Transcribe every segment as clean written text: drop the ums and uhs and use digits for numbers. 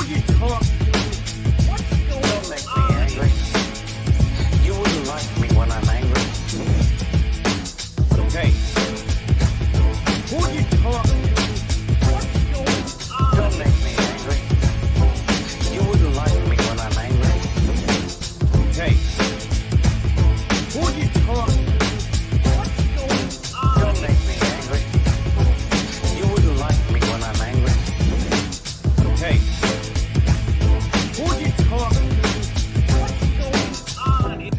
you talk to? What's going Don't make on? me angry. You wouldn't like me when I'm angry. Okay. Who you talk to? What's going on? Don't make me angry. You wouldn't like me when I'm angry. Okay. Who you talk to? What's going on? Don't make me angry. You wouldn't like me when I'm angry. Okay. Who you talk to? What's going on?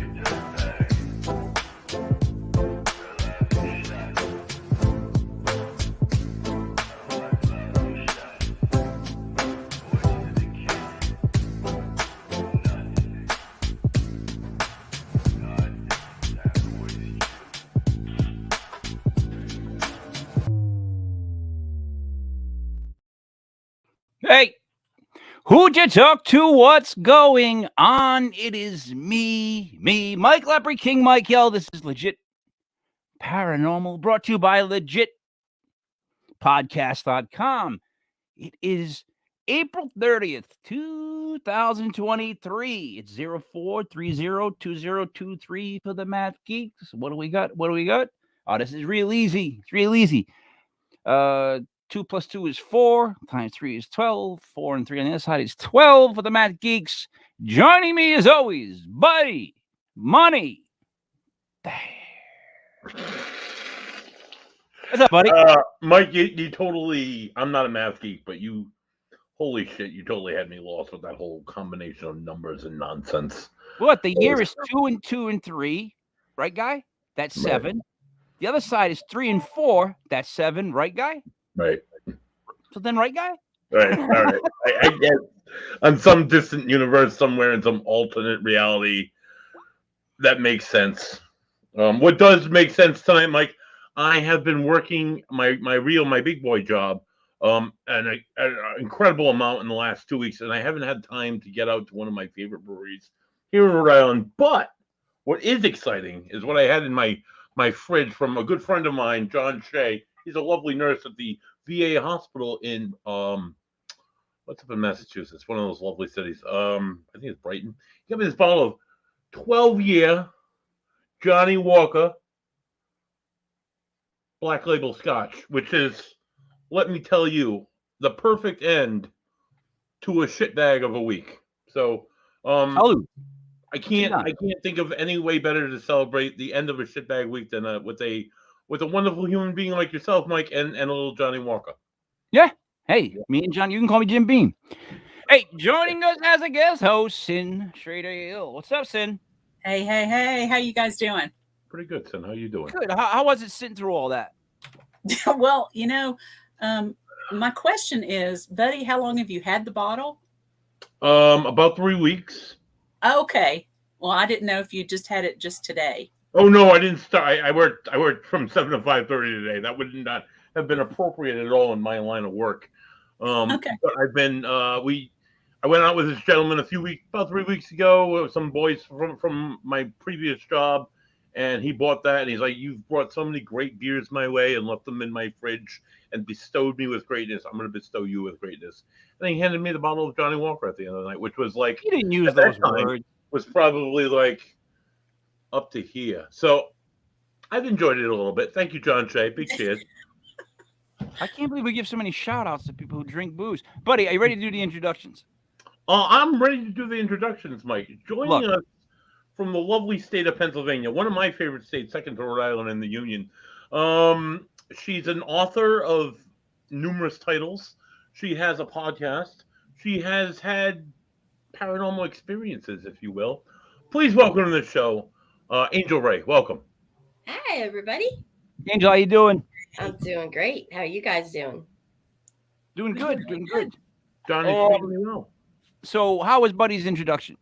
Hey, who'd you talk to? What's going on? It is me, Mike Lepre, King Mike Yell. This is Legit Paranormal, brought to you by LegitPodcast.com. It is April 30th, 2023. It's 04302023 for the math geeks. What do we got? Oh, this is real easy. It's real easy. 2 plus 2 is 4, times 3 is 12, 4 and 3 on the other side is 12 for the math geeks. Joining me as always, Buddy Money. What's up, buddy? Mike, you totally, I'm not a math geek, but holy shit, you totally had me lost with that whole combination of numbers and nonsense. What, the year is 2 and 2 and 3, right, guy? That's 7. Right. The other side is 3 and 4, that's 7, right, guy? Right. So then, right, guy? Right, all right. I guess on some distant universe somewhere in some alternate reality, that makes sense. What does make sense tonight, Mike, I have been working my big boy job an incredible amount in the last 2 weeks, and I haven't had time to get out to one of my favorite breweries here in Rhode Island. But what is exciting is what I had in my fridge from a good friend of mine, John Shea. He's a lovely nurse at the VA hospital in what's up in Massachusetts, one of those lovely cities. I think it's Brighton. He gave me this bottle of 12-year Johnny Walker Black Label Scotch, which is, let me tell you, the perfect end to a shitbag of a week. So, I can't think of any way better to celebrate the end of a shitbag week than with a wonderful human being like yourself, Mike, and a little Johnny Walker. Yeah. Hey, me and John, you can call me Jim Beam. Hey, joining us as a guest host, Sin Schrader Hill. What's up, Sin? Hey. How you guys doing? Pretty good, Sin. How you doing? Good. How was it sitting through all that? Well, my question is, buddy, how long have you had the bottle? About 3 weeks. Okay. Well, I didn't know if you just had it just today. Oh no, I didn't start. I worked from 7 to 5:30 today. That would not have been appropriate at all in my line of work. Okay. But I've been I went out with this gentleman about 3 weeks ago with some boys from my previous job, and he bought that, and he's like, "You've brought so many great beers my way and left them in my fridge and bestowed me with greatness. I'm going to bestow you with greatness." And he handed me the bottle of Johnny Walker at the end of the night, which was like, you didn't use those words. Was probably like up to here. So I've enjoyed it a little bit. Thank you, John Shea. Big cheers. I can't believe we give so many shout outs to people who drink booze. Buddy, are you ready to do the introductions? I'm ready to do the introductions, Mike. Joining us from the lovely state of Pennsylvania, one of my favorite states, second to Rhode Island in the Union. She's an author of numerous titles. She has a podcast. She has had paranormal experiences, if you will. Please welcome to the show, Angel Ray. Welcome. Hi, everybody. Angel, how you doing? I'm doing great. How are you guys doing? Doing good. Johnny's doing well. So, how was Buddy's introduction?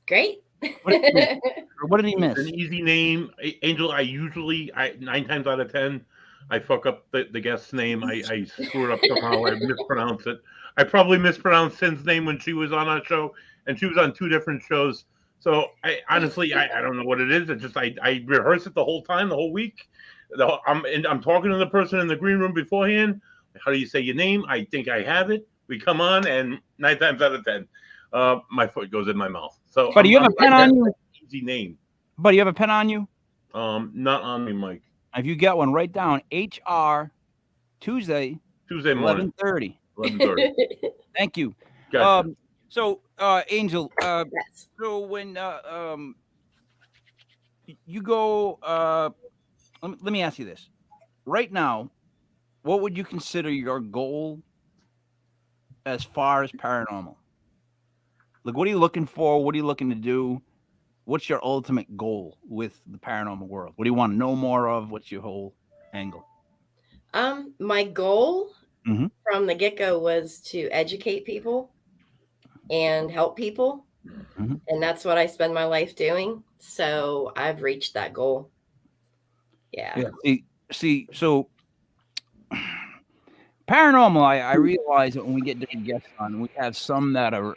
Great. What did he miss? An easy name, Angel. I 9 times out of 10, I fuck up the guest's name. I screw it up somehow. I mispronounce it. I probably mispronounced Sin's name when she was on our show, and she was on 2 different shows. So I honestly don't know what it is. It's just I rehearse it the whole time, the whole week. I'm talking to the person in the green room beforehand. How do you say your name? I think I have it. We come on, and 9 times out of 10, my foot goes in my mouth. So, Buddy, you have a pen on you? Easy name. Buddy, you have a pen on you? Not on me, Mike. If you got one, write down HR Tuesday morning, 11:30. 11:30. Thank you. Gotcha. So, Angel, Yes. so when you go, let me ask you this. Right now, what would you consider your goal as far as paranormal? Like, what are you looking for? What are you looking to do? What's your ultimate goal with the paranormal world? What do you want to know more of? What's your whole angle? My goal Mhm. from the get-go was to educate people and help people. Mhm. And that's what I spend my life doing. So I've reached that goal. Yeah. See, so paranormal, I realize that when we get different guests on, we have some that are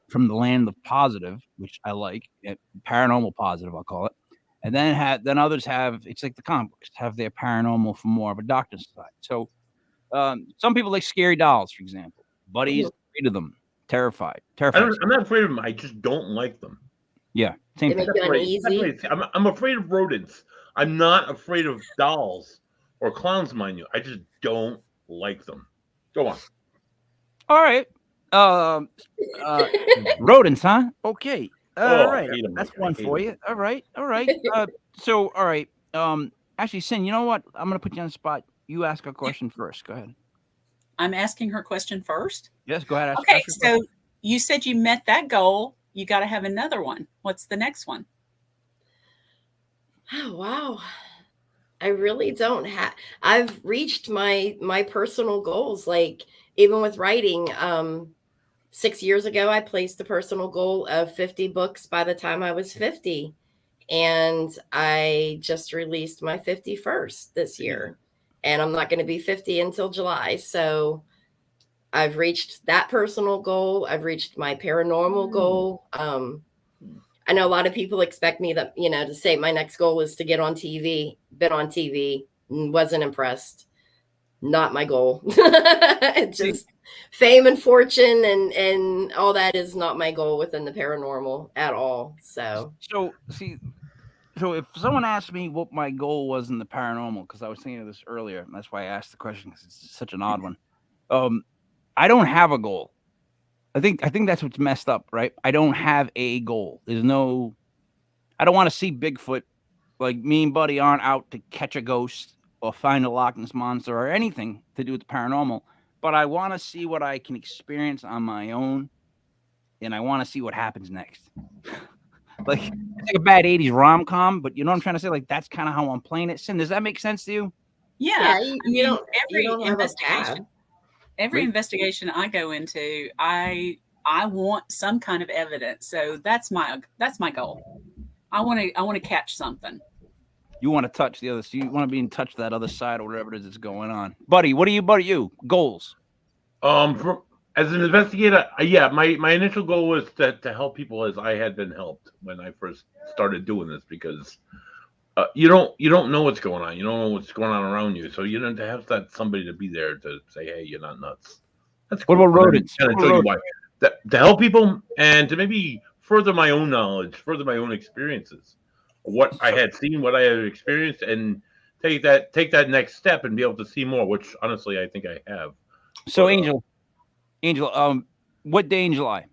from the land of positive, which I like, paranormal positive, I'll call it. And then others have, it's like the comic books, have their paranormal from more of a doctor's side. So some people like scary dolls, for example. Buddy's afraid of them, terrified. I'm not afraid of them. I just don't like them. Yeah, same They thing. make you uneasy. I'm afraid of rodents. I'm not afraid of dolls or clowns, mind you. I just don't like them. Go on. All right. Rodents, huh? Okay. All right. I hate 'em, That's Mike. I one hate for 'em. you. All right. All right. So, all right. Actually, Sin, you know what? I'm going to put you on the spot. You ask a question first. Go ahead. I'm asking her question first. Yes, go ahead. Okay, ask your question. so you said you met that goal. You got to have another one. What's the next one? Oh, wow. I really don't have. I've reached my personal goals. Like even with writing, 6 years ago, I placed a personal goal of 50 books by the time I was 50. And I just released my 51st this year. And I'm not going to be 50 until July. So I've reached that personal goal. I've reached my paranormal goal. I know a lot of people expect me to say my next goal is to get on TV, been on TV, wasn't impressed. Not my goal. Just fame and fortune and all that is not my goal within the paranormal at all. So if someone asked me what my goal was in the paranormal, because I was thinking of this earlier, and that's why I asked the question, because it's such an odd one. I don't have a goal. I think that's what's messed up, right? I don't have a goal. I don't want to see Bigfoot. Like, me and Buddy aren't out to catch a ghost or find a Loch Ness monster or anything to do with the paranormal. But I want to see what I can experience on my own, and I want to see what happens next. Like, it's like a bad 80s rom-com, but you know what I'm trying to say? Like, that's kind of how I'm playing it. Sin, does that make sense to you? Yeah, you don't have a path. Every investigation I go into, I want some kind of evidence. So that's my goal. I want to catch something. You want to touch the other, so you want to be in touch with that other side or whatever it is that's going on. Buddy, what are you? Goals? As an investigator, yeah, my initial goal was to help people as I had been helped when I first started doing this, because you don't know what's going on. You don't know what's going on around you, so you don't have that somebody to be there to say, "Hey, you're not nuts." That's cool. What about rodents? Kind of show you why. To help people and to maybe further my own knowledge, further my own experiences, what I had seen, what I had experienced, and take that next step and be able to see more. Which honestly, I think I have. So, Angel, what day in July?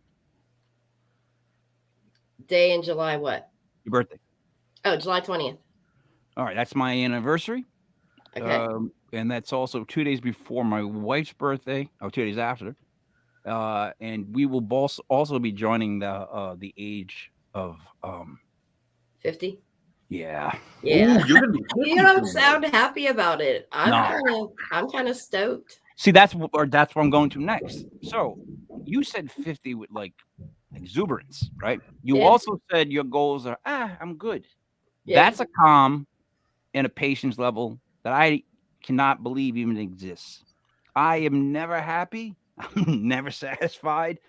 Day in July, what? Your birthday. Oh, July 20th. All right, that's my anniversary. Okay. And that's also 2 days before my wife's birthday, or 2 days after. And we will also be joining the age of 50. Yeah. Yeah. Ooh, You don't sound happy about it. I'm kind of stoked. See, that's where I'm going to next. So you said 50 with like exuberance, right? You also said your goals are, I'm good. Yeah. That's a calm and a patience level that I cannot believe even exists. I am never happy. I'm never satisfied.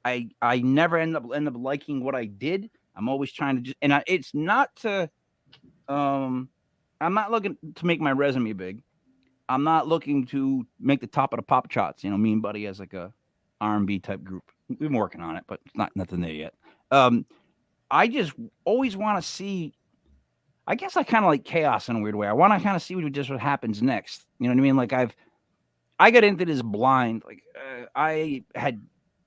I never end up liking what I did. I'm always trying to it's not to, I'm not looking to make my resume big. I'm not looking to make the top of the pop charts. You know, me and Buddy as like a R&B type group. We've been working on it, but it's nothing there yet. I just always want to see. I guess I kind of like chaos in a weird way. I want to kind of see what happens next. You know what I mean? Like I got into this blind. Like I had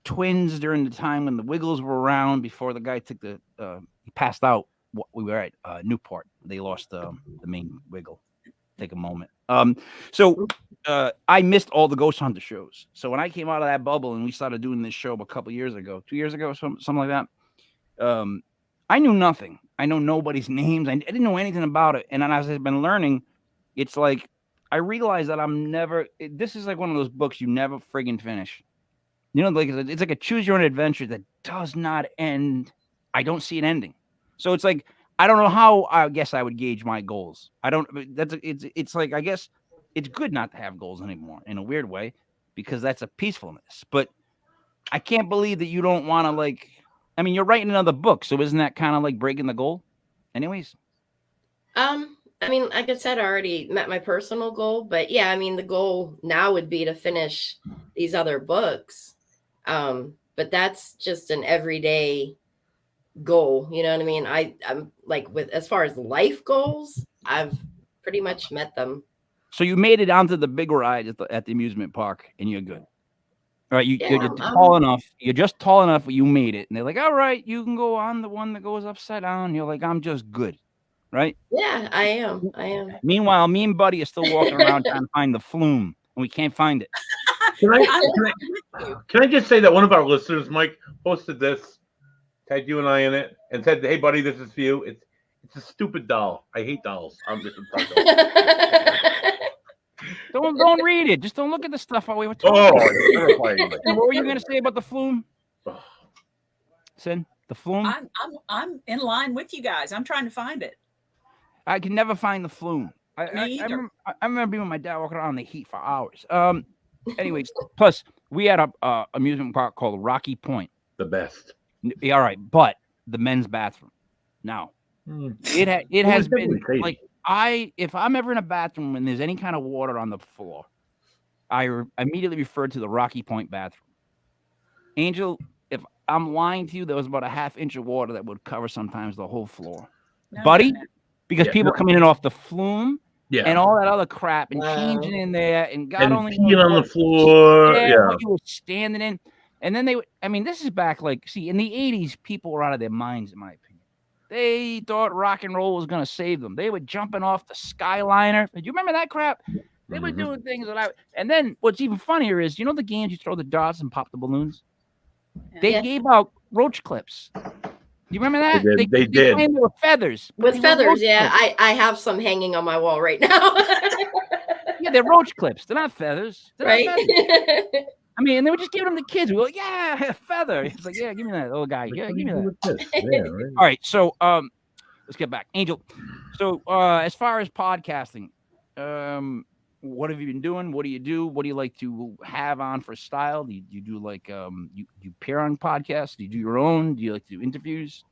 twins during the time when the Wiggles were around. Before the guy took he passed out. We were at Newport. They lost the main Wiggle. Take a moment. So I missed all the Ghost Hunter shows. So when I came out of that bubble and we started doing this show a couple years ago, 2 years ago, something like that, I knew nothing. I know nobody's names. I didn't know anything about it. And then as I've been learning, it's like I realized that this is like one of those books you never friggin' finish. You know, like it's like a choose your own adventure that does not end. I don't see an ending. So it's like I don't know how I guess I would gauge my goals. It's like I guess it's good not to have goals anymore in a weird way because that's a peacefulness. But I can't believe that you don't want to like. I mean, you're writing another book, so isn't that kind of like breaking the goal? Anyways. I mean, like I said, I already met my personal goal, but yeah, I mean, the goal now would be to finish these other books. But that's just an everyday goal. You know what I mean? I'm like as far as life goals, I've pretty much met them. So you made it onto the big ride at the amusement park, and you're good. All right, you're tall enough. You're just tall enough. You made it, and they're like, "All right, you can go on the one that goes upside down." You're like, "I'm just good," right? Yeah, I am. Meanwhile, me and Buddy are still walking around trying to find the flume, and we can't find it. Can I just say that one of our listeners, Mike, posted this, tagged you and I in it, and said, "Hey, buddy, this is for you. It's a stupid doll. I hate dolls. I'm just Don't read it. Just don't look at the stuff while we were talking. What were you going to say about the flume? Sin, the flume? I'm in line with you guys. I'm trying to find it. I can never find the flume. Me either. I remember being with my dad walking around in the heat for hours. Anyways, plus we had a amusement park called Rocky Point. The best. Yeah, all right, but the men's bathroom. Now, it has been crazy. Like if I'm ever in a bathroom and there's any kind of water on the floor, I immediately refer to the Rocky Point bathroom. Angel, if I'm lying to you, there was about a half inch of water that would cover sometimes the whole floor. No, Buddy, no. because people coming in off the flume and all that other crap and Wow. changing in there and God and only peeing on the floor. what you were standing in. And then this is back in the 80s, people were out of their minds, in my opinion. They thought rock and roll was going to save them. They were jumping off the Skyliner. Do you remember that crap? They were doing things and then what's even funnier is, you know the games you throw the darts and pop the balloons? They gave out roach clips. Do you remember that? They did. They were feathers. With feathers, yeah. I have some hanging on my wall right now. Yeah, they're roach clips. They're not feathers. They're right? not feathers. I mean, and they were just giving them to kids. We were like, yeah, a feather. It's like, yeah, give me that little guy. Yeah, give me that. Yeah, right. All right, so let's get back. Angel, so as far as podcasting, what have you been doing? What do you do? What do you like to have on for style? Do you do like you appear on podcasts? Do you do your own? Do you like to do interviews?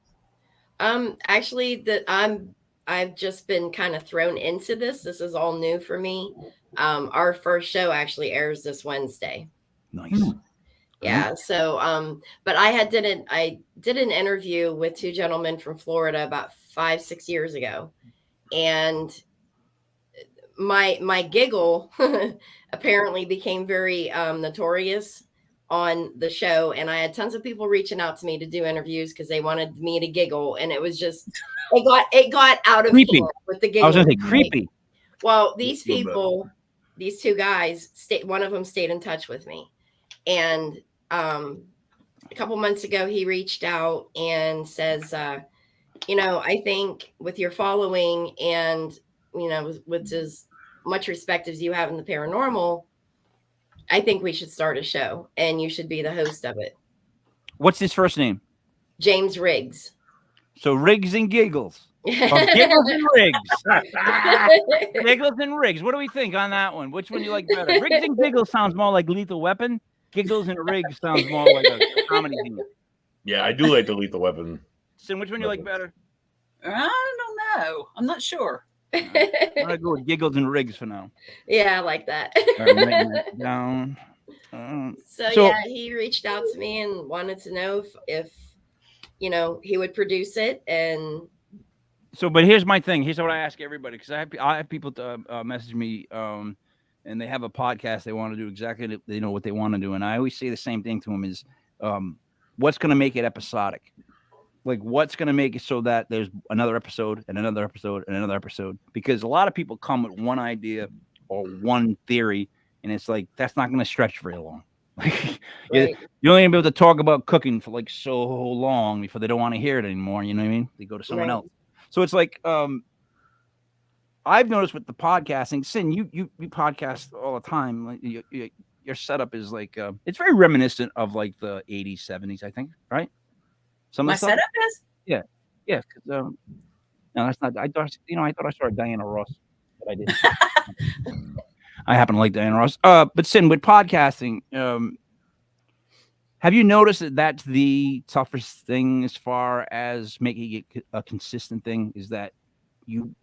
Actually, I've just been kind of thrown into this. This is all new for me. Our first show actually airs this Wednesday. Nice. Yeah. So, but I did an interview with two gentlemen from Florida about 5-6 years ago, and my giggle apparently became very notorious on the show, and I had tons of people reaching out to me to do interviews because they wanted me to giggle, and it was just it got out of creepy hand with the giggle. I was gonna say creepy. Well, these people, these two guys, one of them stayed in touch with me, and a couple months ago he reached out and says, I think with your following and with as much respect as you have in the paranormal, I think we should start a show and you should be the host of it. What's his first name? James Riggs. So Riggs and Giggles. Giggles and Riggs. Giggles and Riggs. What do we think on that one? Which one do you like better? Riggs and Giggles sounds more like Lethal Weapon. Giggles and Riggs sounds more like a comedy thing. Yeah, I do like the Lethal Weapon. So which one do you like better? I don't know. I'm not sure. I'm gonna go with giggles and rigs for now. Yeah, I like that. All right, I'm writing that down. So So- yeah, he reached out to me and wanted to know if he would produce it. And So, but here's my thing. Here's what I ask everybody, because I have people message me, and they have a podcast they want to do exactly, they know what they want to do, and I always say the same thing to them is, what's going to make it episodic? Like, what's going to make it so that there's another episode and another episode and another episode? Because a lot of people come with one idea or one theory, and it's like that's not going to stretch very long. Like, right. you're only gonna be able to talk about cooking for like so long before they don't want to hear it anymore. You know what I mean? They go to someone Right. else. So it's like, I've noticed with the podcasting, Sin, you podcast all the time. Like your setup is like, it's very reminiscent of like the 80s, 70s, I think, right? Some My of the stuff? setup is Yeah. 'Cause, no, that's not. I thought I saw Diana Ross, but I didn't. I happen to like Diana Ross. But Sin, with podcasting, have you noticed that that's the toughest thing as far as making it a consistent thing? Is that you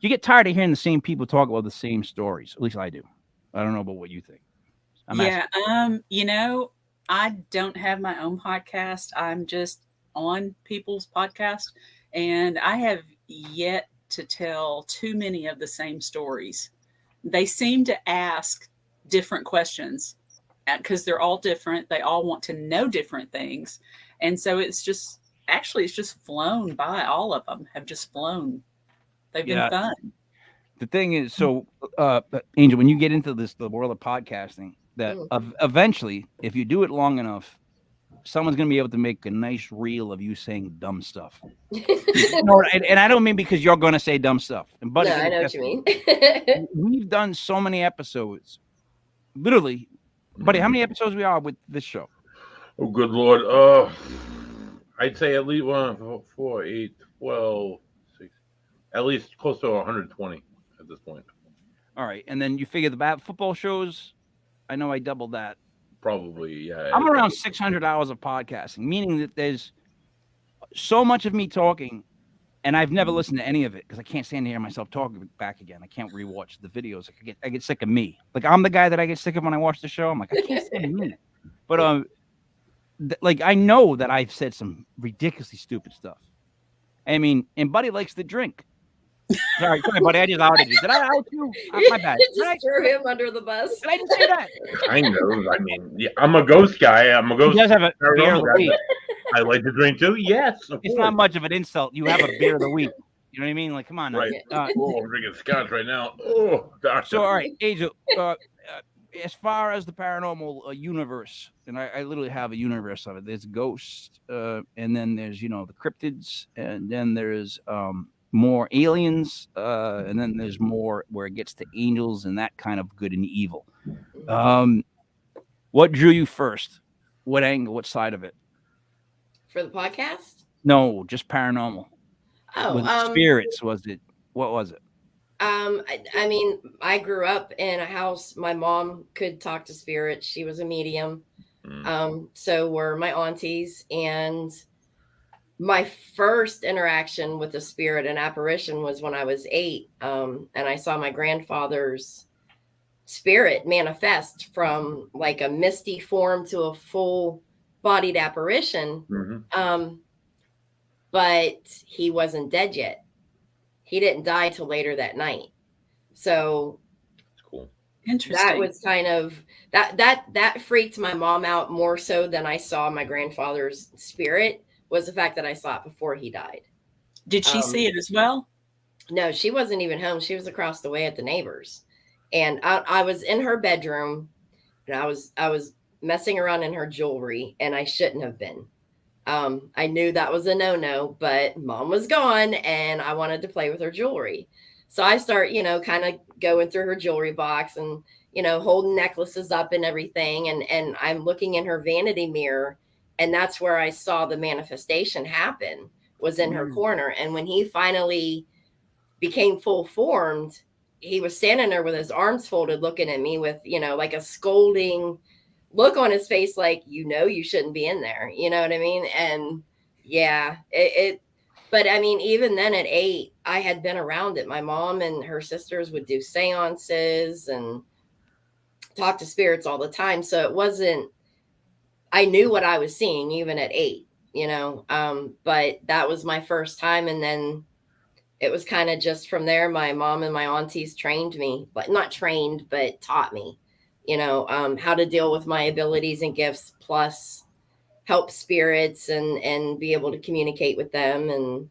get tired of hearing the same people talk about the same stories? At least I do. I don't know about what you think. Yeah. I don't have my own podcast. I'm just on people's podcast, and I have yet to tell too many of the same stories. They seem to ask different questions because they're all different. They all want to know different things. And so it's just flown by. All of them have just flown. They've been fun. The thing is, so Angel, when you get into the world of podcasting, that eventually, if you do it long enough, someone's going to be able to make a nice reel of you saying dumb stuff. And I don't mean because you're going to say dumb stuff. And Buddy, no, I know what you mean. We've done so many episodes. Literally, Buddy, how many episodes we are with this show? Oh, good Lord. I'd say at least 1, 4, 8, 12, 6, at least close to 120 at this point. All right. And then you figure the football shows, I know I doubled that. Probably, yeah. I'm around 600 hours of podcasting, meaning that there's so much of me talking, and I've never listened to any of it because I can't stand to hear myself talk back again. I can't rewatch the videos. I get sick of me. Like, I'm the guy that I get sick of when I watch the show. I'm like, I can't stand me. But like, I know that I've said some ridiculously stupid stuff. I mean, and Buddy likes to drink. Sorry, Buddy. I just outed you. Did I out you? My bad. Just threw him under the bus. Did I just say that? Kind of. I mean, yeah, I'm a ghost guy. I'm a ghost. He does have a beer of the week. I like to drink too. Yes, it's not much of an insult. You have a beer of the week. You know what I mean? Like, come on. Now. Right. Oh, I'm drinking scotch right now. Oh, gosh. So, all right, Angel. As far as the paranormal universe, and I literally have a universe of it. There's ghosts, and then there's the cryptids, and then there's more aliens, and then there's more where it gets to angels and that kind of good and evil. What drew you first? What angle? What side of it? For the podcast? No, just paranormal. Oh, spirits. Was it? What was it? I mean, I grew up in a house. My mom could talk to spirits. She was a medium. So were my aunties. And my first interaction with a spirit and apparition was when I was 8. And I saw my grandfather's spirit manifest from like a misty form to a full bodied apparition. But he wasn't dead yet. He didn't die till later that night. So that's cool. Interesting. That was kind of that freaked my mom out more so than I saw my grandfather's spirit, was the fact that I saw it before he died. Did she see it as well? No, she wasn't even home. She was across the way at the neighbors. And I was in her bedroom, and I was messing around in her jewelry, and I shouldn't have been. I knew that was a no-no, but mom was gone and I wanted to play with her jewelry. So I start, kind of going through her jewelry box and, holding necklaces up and everything. And I'm looking in her vanity mirror, and that's where I saw the manifestation happen, was in her corner. And when he finally became full formed, he was standing there with his arms folded, looking at me with, like a scolding look on his face, like, you shouldn't be in there. You know what I mean? And yeah, it But I mean, even then at 8, I had been around it. My mom and her sisters would do seances and talk to spirits all the time. So it wasn't, I knew what I was seeing even at 8, but that was my first time. And then it was kind of just from there. My mom and my aunties trained me, but not trained, but taught me, how to deal with my abilities and gifts, plus help spirits and be able to communicate with them and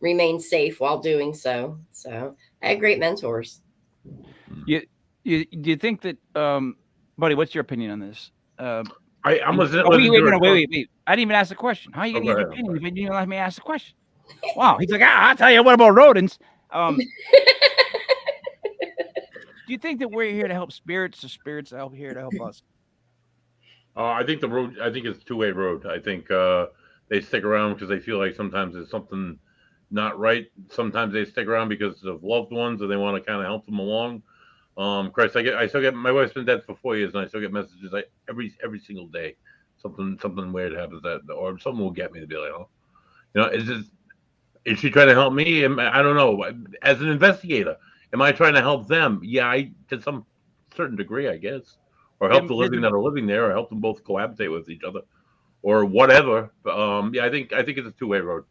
remain safe while doing so. So I had great mentors. Do you think that, buddy? What's your opinion on this? I'm listening. Wait. I didn't even ask the question. How are you going to give your opinion if you didn't even let me ask the question? Wow. He's like, I'll tell you what about rodents. Do you think that we're here to help spirits, or spirits are here to help us? I think the road. I think it's a two-way road. I think they stick around because they feel like sometimes there's something not right. Sometimes they stick around because of loved ones and they want to kind of help them along. Christ, I still get, my wife's been dead for 4 years, and I still get messages like every single day. Something weird happens, or someone will get me to be like, oh, is she trying to help me? I don't know. As an investigator, am I trying to help them? Yeah, to some certain degree, I guess, or help the living that are living there, or help them both cohabitate with each other, or whatever. Yeah, I think it's a two-way road.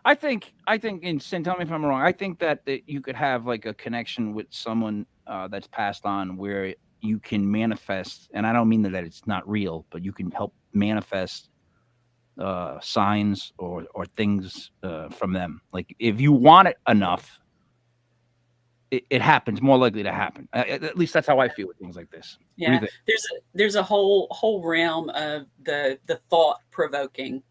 I think, and Sin, tell me if I'm wrong. I think that you could have like a connection with someone that's passed on, where you can manifest, and I don't mean that it's not real, but you can help manifest signs or things from them. Like if you want it enough, it happens, more likely to happen. At least that's how I feel with things like this. Yeah, there's a whole realm of the thought provoking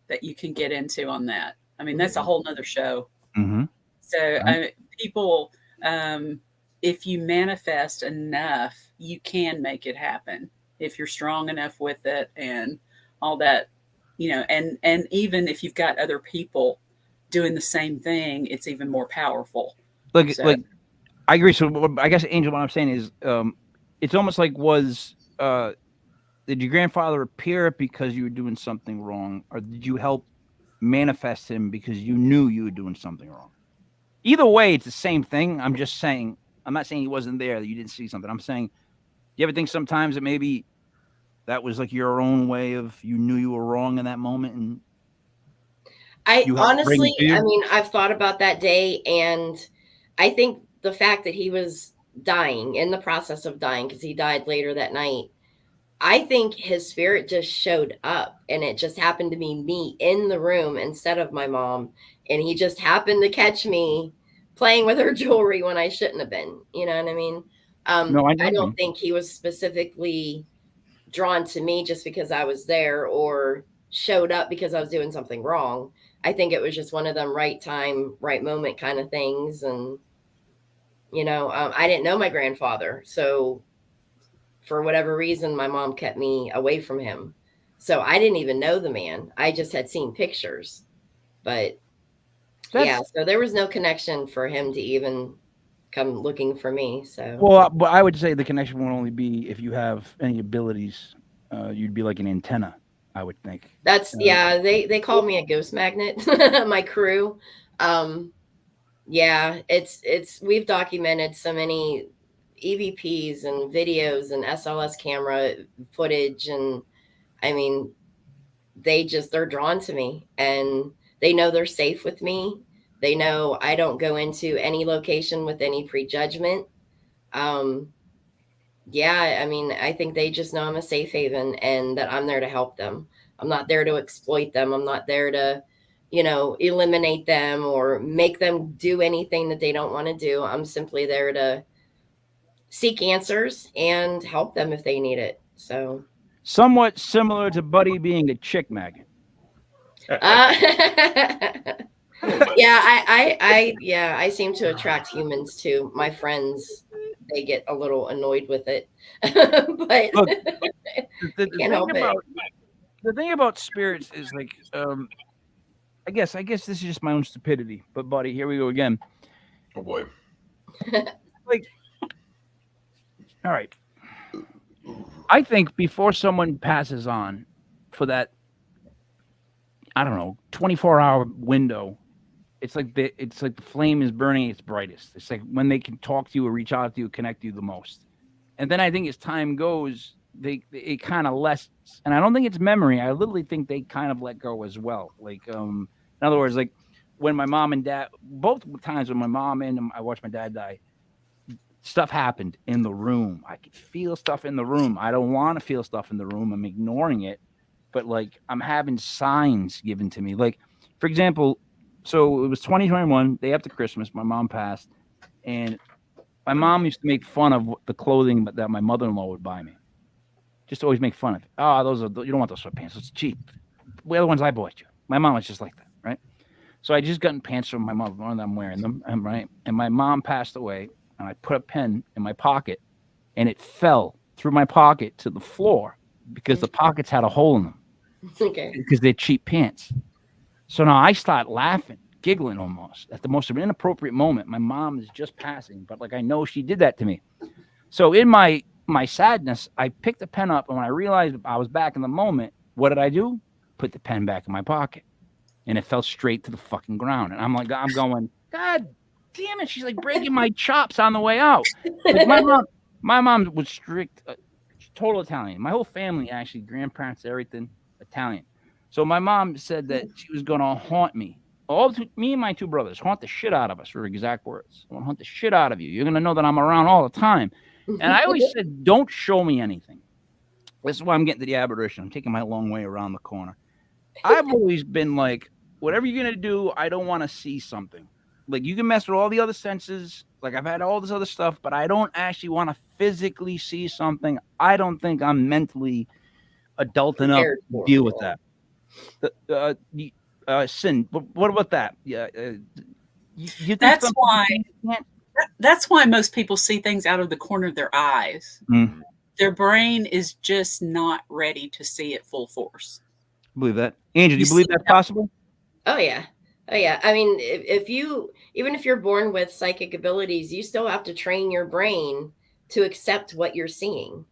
that you can get into on that. I mean, that's a whole nother show. Mm-hmm. So people, if you manifest enough, you can make it happen if you're strong enough with it and all that, and even if you've got other people doing the same thing, it's even more powerful. Like I agree. So I guess, Angel, what I'm saying is, it's almost like did your grandfather appear because you were doing something wrong, or did you help manifest him because you knew you were doing something wrong? Either way, it's the same thing. I'm just saying, I'm not saying he wasn't there, that you didn't see something. I'm saying, you ever think sometimes that maybe that was like your own way of, you knew you were wrong in that moment? And I honestly, I mean, I've thought about that day, and I think the fact that he was dying, in the process of dying, because he died later that night, I think his spirit just showed up, and it just happened to be me in the room instead of my mom. And he just happened to catch me playing with her jewelry when I shouldn't have been. You know what I mean? No, I don't think he was specifically drawn to me just because I was there, or showed up because I was doing something wrong. I think it was just one of them right time, right moment kind of things. And, I didn't know my grandfather. So for whatever reason, my mom kept me away from him. So I didn't even know the man. I just had seen pictures. But so there was no connection for him to even come looking for me. So, well, but I would say the connection would only be if you have any abilities. You'd be like an antenna, I would think. That's they called me a ghost magnet. My crew. It's we've documented so many EVPs and videos and SLS camera footage, and I mean, they're drawn to me, and they know they're safe with me. They know I don't go into any location with any prejudgment. I mean, I think they just know I'm a safe haven, and that I'm there to help them. I'm not there to exploit them. I'm not there to, eliminate them or make them do anything that they don't want to do. I'm simply there to seek answers and help them if they need it. So, somewhat similar to Buddy being a chick magnet. I seem to attract humans too. My friends, they get a little annoyed with it, but look, the thing about spirits is like, I guess this is just my own stupidity, but Buddy, here we go again. Oh boy. Like, all right. I think before someone passes on for that, I don't know, 24-hour window, it's like the flame is burning its brightest. It's like when they can talk to you or reach out to you, connect you the most. And then I think as time goes, it kind of lessens. And I don't think it's memory. I literally think they kind of let go as well. Like in other words, like when my mom and dad, both times when my mom and I watched my dad die, stuff happened in the room. I could feel stuff in the room. I don't want to feel stuff in the room. I'm ignoring it, but like I'm having signs given to me. Like, for example, so it was 2021, day after Christmas. My mom passed, and my mom used to make fun of the clothing that my mother-in-law would buy me. Just always make fun of it. Oh, you don't want those sweatpants. It's cheap. Wear the ones I bought you. My mom was just like that, right? So I just gotten pants from my mother, and I'm wearing them, right? And my mom passed away, and I put a pen in my pocket, and it fell through my pocket to the floor because the pockets had a hole in them. Okay. Because they're cheap pants. So now I start laughing, giggling almost at the most inappropriate moment. My mom is just passing, but like I know she did that to me. So in my sadness, I picked the pen up, and when I realized I was back in the moment, what did I do? Put the pen back in my pocket, and it fell straight to the fucking ground. And I'm going, God damn it! She's like breaking my chops on the way out. Like my mom was strict, total Italian. My whole family, actually, grandparents, everything Italian. So my mom said that she was going to haunt me. Me and my two brothers, haunt the shit out of us, were exact words. I'm going to haunt the shit out of you. You're going to know that I'm around all the time. And I always said, don't show me anything. This is why I'm getting to the apparition. I'm taking my long way around the corner. I've always been like, whatever you're going to do, I don't want to see something. Like, you can mess with all the other senses. Like, I've had all this other stuff, but I don't actually want to physically see something. I don't think I'm mentally adult enough to deal with that. Sin. What about that? Yeah. You think that's why most people see things out of the corner of their eyes. Mm. Their brain is just not ready to see it full force. I believe that. Angel, do you believe that's possible? Oh yeah. I mean, even if you're born with psychic abilities, you still have to train your brain to accept what you're seeing.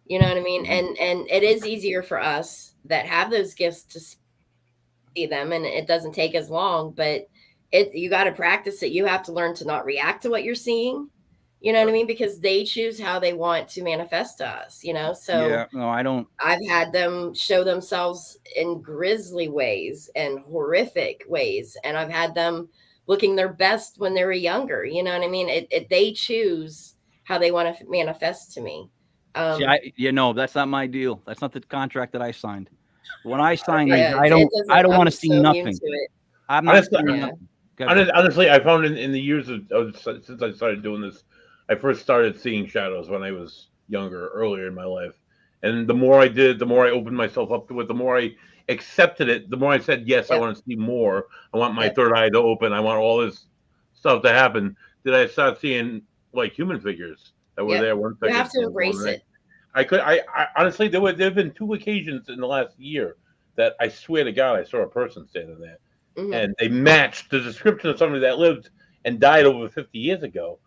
You know what I mean? And it is easier for us that have those gifts to see them, and it doesn't take as long, but you got to practice it. You have to learn to not react to what you're seeing. You know what I mean? Because they choose how they want to manifest to us, you know? So yeah, no, I don't. I've had them show themselves in grisly ways and horrific ways. And I've had them looking their best when they were younger. You know what I mean? They choose how they want to manifest to me. See, that's not my deal. That's not the contract that I signed. When I signed, Yeah, I don't want to see nothing. I'm not honestly, I found in the years since I started doing this, I first started seeing shadows when I was younger, earlier in my life. And the more I did, the more I opened myself up to it, the more I accepted it, the more I said, yes, I want to see more. I want my third eye to open. I want all this stuff to happen. Did I start seeing like human figures that were there? One second. You have to embrace it. I honestly, there have been 2 occasions in the last year that I swear to God, I saw a person standing there. Mm-hmm. And they matched the description of somebody that lived and died over 50 years ago.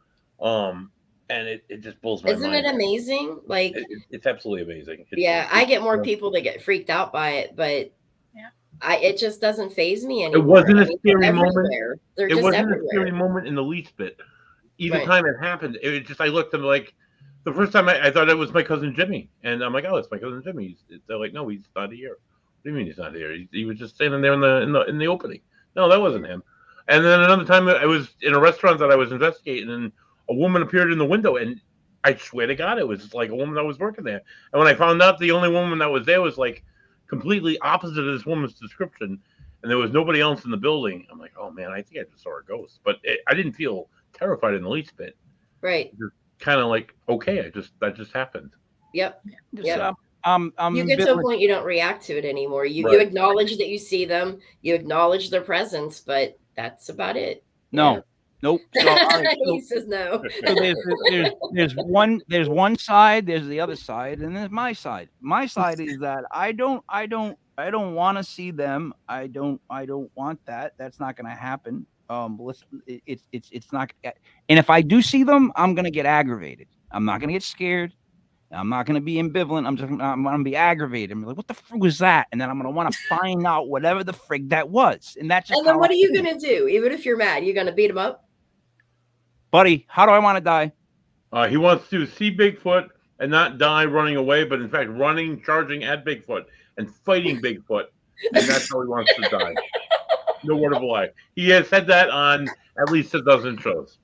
And it just blows my mind. Isn't it amazing? Like it's absolutely amazing. I get more people that get freaked out by it, but it just doesn't faze me anymore. It wasn't a scary moment. It wasn't a scary moment in the least bit. Either time it happened, it just I looked at them like the first time I thought it was my cousin Jimmy, and I'm like, oh, it's my cousin Jimmy. They're like, no, he's not here. What do you mean he's not here? He was just standing there in the opening. No, that wasn't him. And then another time I was in a restaurant that I was investigating, and a woman appeared in the window, and I swear to God, it was like a woman that was working there. And when I found out the only woman that was there was like completely opposite of this woman's description, and there was nobody else in the building, I'm like, oh man, I think I just saw a ghost. But I didn't feel terrified in the least bit. Right. Just kind of like, okay, that just happened. Yep. You get to a point you don't react to it anymore. You acknowledge that you see them, you acknowledge their presence, but that's about it. No. Yeah. Nope. He says no. So there's one side, there's the other side, and there's my side. My side is that I don't want to see them. I don't want that. That's not going to happen. It's not. And if I do see them, I'm going to get aggravated. I'm not going to get scared. I'm not going to be ambivalent. I'm going to be aggravated. I'm like, what the frig was that? And then I'm going to want to find out whatever the frig that was. And that's just And then how what I are you am. going to do? Even if you're mad, you're going to beat him up? Buddy, how do I want to die? He wants to see Bigfoot and not die running away, but in fact running, charging at Bigfoot and fighting Bigfoot. And that's how he wants to die. No word of a lie. He has said that on at least a dozen shows.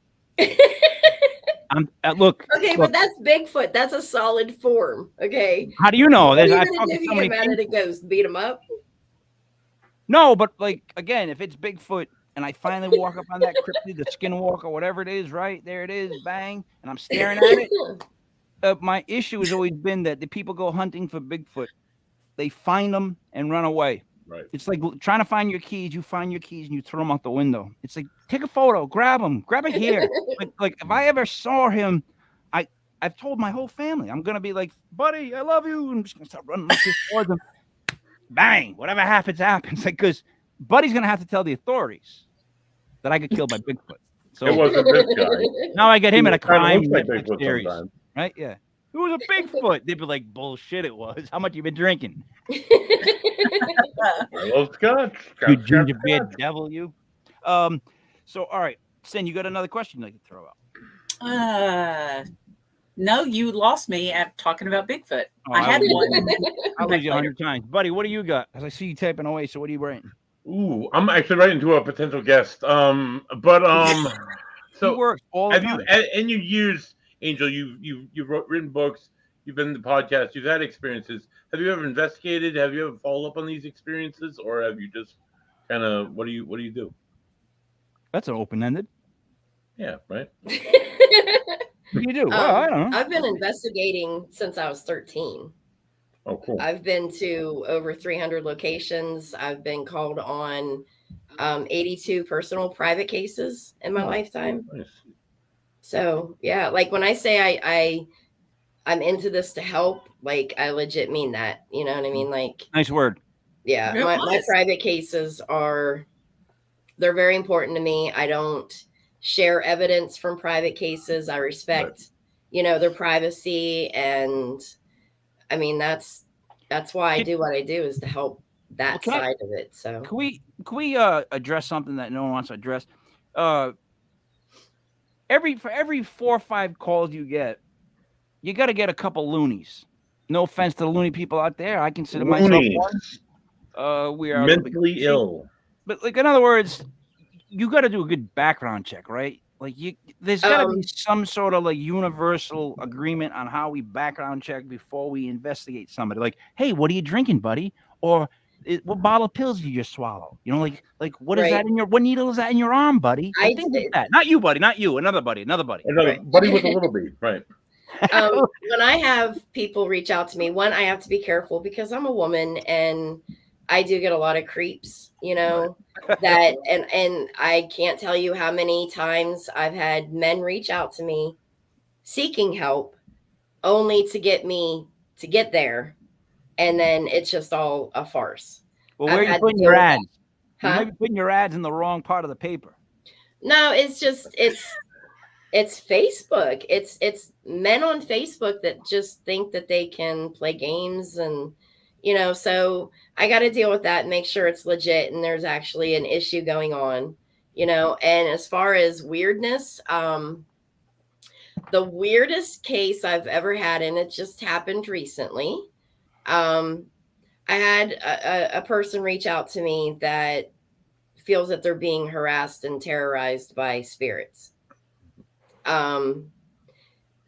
Look. Okay, but that's Bigfoot. That's a solid form. Okay. How do you know? What are you I've going talked to do to if so you many get mad at a people. ghost? Beat him up? No, but like again, if it's Bigfoot and I finally walk up on that cryptid, the skinwalker, whatever it is, right there it is, bang, and I'm staring at it. My issue has always been that the people go hunting for Bigfoot, they find them and run away. Right. It's like trying to find your keys. You find your keys and you throw them out the window. It's like take a photo, grab them, grab it here. like if I ever saw him, I've told my whole family I'm gonna be like, buddy, I love you. I'm just gonna start running like this towards him. Bang! Whatever happens, happens. Like because Buddy's gonna have to tell the authorities that I got killed by Bigfoot. So It wasn't this guy. now I get him in a crime Looks like Netflix Bigfoot series, sometimes. right? Yeah. It was a Bigfoot. They'd be like, bullshit, it was. How much you been drinking? I love scotch. You gingerbread devil, you. So, all right. Sin, you got another question you'd like to throw out? No, you lost me at talking about Bigfoot. Oh, I had one. I'll lose you 100 times. Buddy, what do you got? As I see you typing away, so what are you writing? Ooh, I'm actually writing to a potential guest. So He works all the have time. you in your years, Angel, you've written books, you've been in the podcast, you've had experiences. Have you ever investigated? Have you ever followed up on these experiences, or have you just kind of what do you do? That's an open-ended. Yeah, right. What do you do? Well, I don't know. I've been investigating since I was 13. Oh, cool. I've been to over 300 locations. I've been called on 82 personal private cases in my lifetime. Nice. So yeah, like when I say I'm into this to help, like I legit mean that. You know what I mean? Like Nice word. yeah, It my was. private cases they're very important to me. I don't share evidence from private cases. I respect, their privacy. And I mean, that's why I do what I do, is to help that side of it. So Can we address something that no one wants to address? For every 4 or 5 calls you get, you got to get a couple loonies. No offense to the loony people out there. I consider myself one. We are mentally ill. But like in other words, you got to do a good background check, right? Like there's got to be some sort of like universal agreement on how we background check before we investigate somebody. Like, hey, what are you drinking, buddy? Or what bottle of pills did you just swallow? You know, like what is that in what needle is that in your arm, buddy? I think did. that. Not you, buddy. Not you. Another buddy. Another Right. buddy with a little bead, right? When I have people reach out to me, one, I have to be careful because I'm a woman and I do get a lot of creeps, that and I can't tell you how many times I've had men reach out to me seeking help only to get me to get there. And then it's just all a farce. Well, where are you putting your ads? Huh? You might be putting your ads in the wrong part of the paper. No, it's just it's Facebook. It's men on Facebook that just think that they can play games and so I got to deal with that and make sure it's legit and there's actually an issue going on, and as far as weirdness, the weirdest case I've ever had, and it just happened recently. I had a person reach out to me that feels that they're being harassed and terrorized by spirits.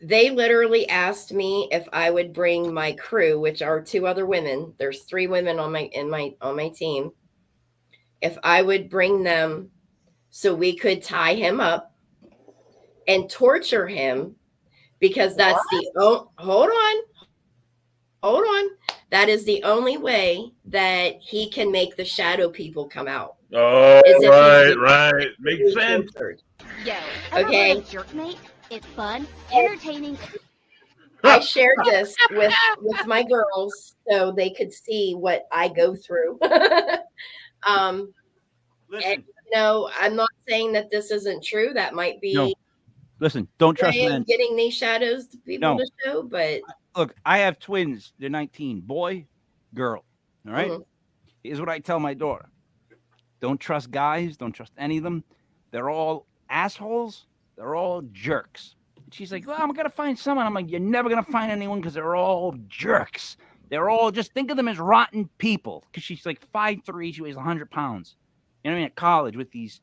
They literally asked me if I would bring my crew, which are 2 other women. There's 3 women on my team. If I would bring them so we could tie him up and torture him, because that's hold on. That is the only way that he can make the shadow people come out. Oh, right. Makes sense. Yo, Okay. ever Jerkmate? It's fun, entertaining. I shared this with my girls so they could see what I go through. Listen. And, I'm not saying that this isn't true. That might be No. Listen, don't trust men. getting these shadows to people to show, but look, I have twins. They're 19, boy, girl. All right. Mhm. Here's what I tell my daughter: don't trust guys. Don't trust any of them. They're all assholes. They're all jerks. And she's like, well, I'm gonna find someone. I'm like, you're never gonna find anyone because they're all jerks. They're all just think of them as rotten people. Because she's like 5'3", she weighs 100 pounds. You know what I mean? At college with these,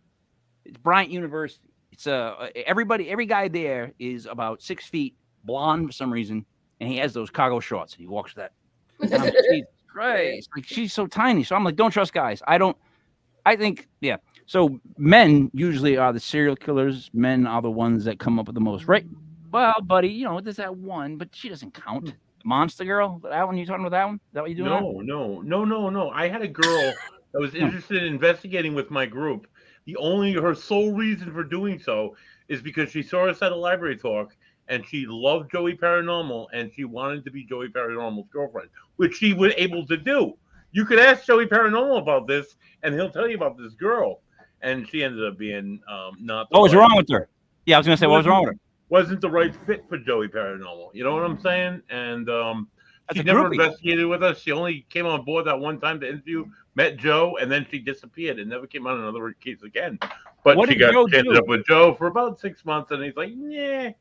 it's Bryant University. It's every guy there is about 6 feet, blonde for some reason, and he has those cargo shorts and he walks with that. And I'm like, Jesus Christ, like she's so tiny. So I'm like, don't trust guys. I think, yeah. So men usually are the serial killers. Men are the ones that come up with the most, right? Well, buddy, you know, there's that one, but she doesn't count. Monster Girl, that one, you talking about that one? Is that what you're doing? No. I had a girl that was interested in investigating with my group. Her sole reason for doing so is because she saw us at a library talk and she loved Joey Paranormal and she wanted to be Joey Paranormal's girlfriend, which she was able to do. You could ask Joey Paranormal about this and he'll tell you about this girl. And she ended up being not. What was wrong with her? Yeah, I was gonna say, what was wrong with her? Wasn't the right fit for Joey Paranormal. You know what I'm saying? And That's she a never groupie. investigated with us. She only came on board that one time to interview, met Joe, and then she disappeared and never came on another case again. But What she did Joe ended do? up with Joe for about 6 months, and he's like, "Yeah."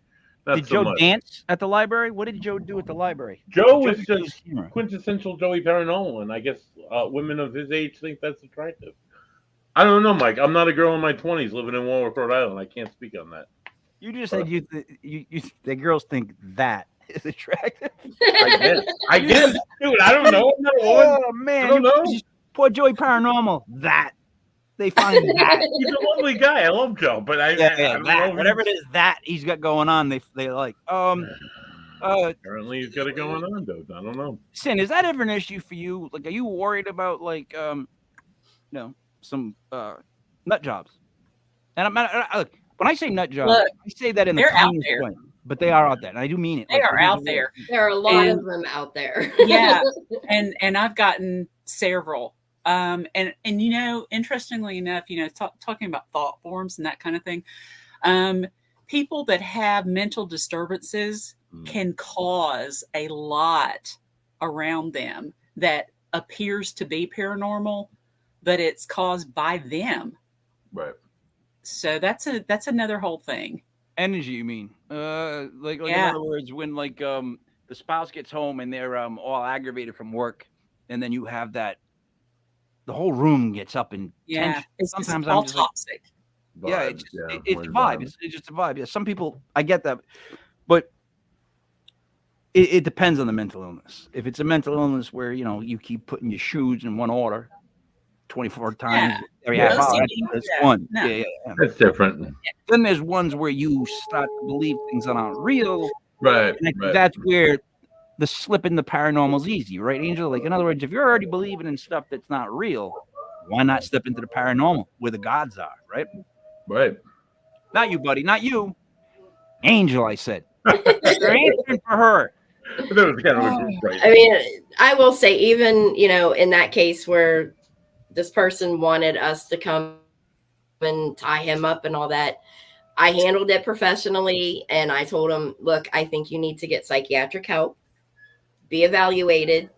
Did Joe dance at the library? What did Joe do at the library? Joe Joe is used just his humor. quintessential Joey Paranormal, and I guess women of his age think that's attractive. I don't know, Mike. I'm not a girl in my 20s living in Warwick, Rhode Island. I can't speak on that. You just said the girls think that is attractive. I guess, dude. I don't know. I'm not a woman. Oh man, I don't know. Poor Joey Paranormal. That they find that. He's a lovely guy. I love Joe, but I don't that. know. Whatever it is that he's got going on, they like. Apparently he's got it going on, dude. I don't know. Sin, is that ever an issue for you? Like, are you worried about like some nut jobs? And look, when I say nut jobs, Look, I say that in the they're out kindest there. way, but they are out there, and I do mean it. They are out there. There are a lot And- of them out there. Yeah, and I've gotten several. And you know, interestingly enough, you know, talking about thought forms and that kind of thing, people that have mental disturbances can cause a lot around them that appears to be paranormal, but it's caused by them. Right. So that's another whole thing. Energy, you mean? Like in Yeah. other words, when like the spouse gets home and they're all aggravated from work, and then you have that, the whole room gets up in Yeah, tension. it's just Sometimes all I'm just like, toxic. yeah, Vibes, it's just, yeah, it's a weird vibe. vibes. It's just a vibe. Yeah, some people, I get that, but it depends on the mental illness. If it's a mental illness where you know you keep putting your shoes in one order 24 times every half Those hour, CDs, that's yeah. one. No. Yeah. That's different. Then there's ones where you start to believe things that aren't real. Right. And I think Right. that's where the slip in the paranormal is easy, right, Angel? Like, in other words, if you're already believing in stuff that's not real, why not slip into the paranormal where the gods are, right? Right. Not you, buddy. Not you. Angel, I said. You're answering for her. That was kind of right. I mean, I will say, even, you know, in that case where this person wanted us to come and tie him up and all that, I handled it professionally. And I told him, look, I think you need to get psychiatric help, be evaluated.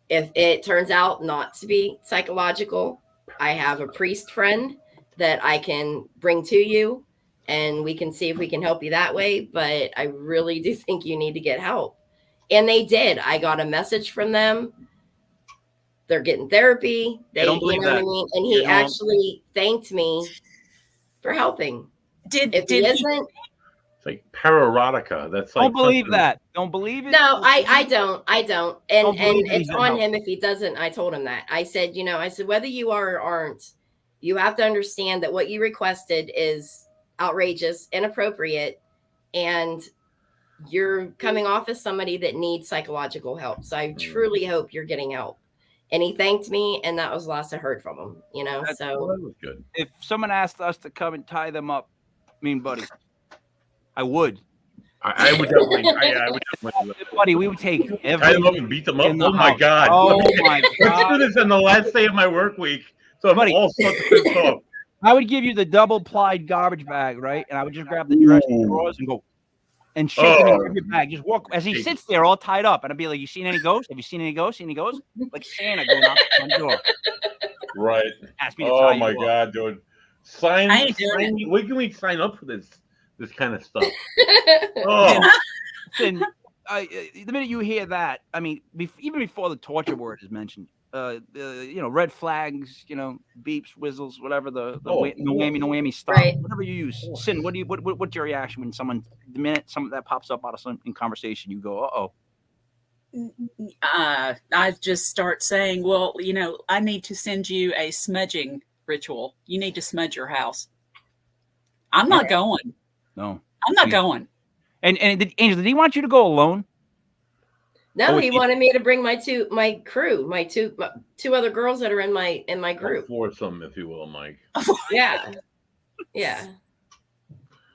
If it turns out not to be psychological, I have a priest friend that I can bring to you and we can see if we can help you that way. But I really do think you need to get help. And they did. I got a message from them. They're getting therapy. I don't believe you know that. what I mean? And he You know- actually thanked me for helping. Did If he he? isn't, It's like paraerotica. That's like Don't believe something- that. Don't believe it. no, I don't. And Don't and believe that it's he's on in him if he doesn't. I told him that. I said, you know, whether you are or aren't, you have to understand that what you requested is outrageous, inappropriate, and you're coming off as somebody that needs psychological help. So I truly hope you're getting help. And he thanked me, and that was the last I heard from him. You know, That's- Well, so that was good. If someone asked us to come and tie them up, I mean, buddy, I would. I would definitely. I would definitely. Buddy, we would take Tie them up everything. and beat them up. in the Oh my house. god! Oh my Let's do God. this on the last day of my work week. So I'm Buddy. all sorts of pissed off. I would give you the double plied garbage bag, right? And I would just grab the dresser drawers and go and shake him and Oh. grab your bag. Just walk as he sits there all tied up, and I'd be like, "You seen any ghosts? Have you seen any ghosts? Seen any ghosts?" Like Santa going out the front door. Right. Ask me to Oh tie my you up. God, dude. I ain't doing it. When can we sign up for this kind of stuff? Oh, Listen, the minute you hear that, I mean, even before the torture word is mentioned, red flags, beeps, whistles, whatever no whammy stuff, Right. whatever you use. Sin, what's your reaction when the minute something that pops up out of in conversation, you go, uh-oh. I just start saying, well, I need to send you a smudging ritual. You need to smudge your house. I'm not going. No. I'm not going. And Angel, did he want you to go alone? No, he wanted me to bring my two other girls that are in my group. Foursome, if you will, Mike. Yeah.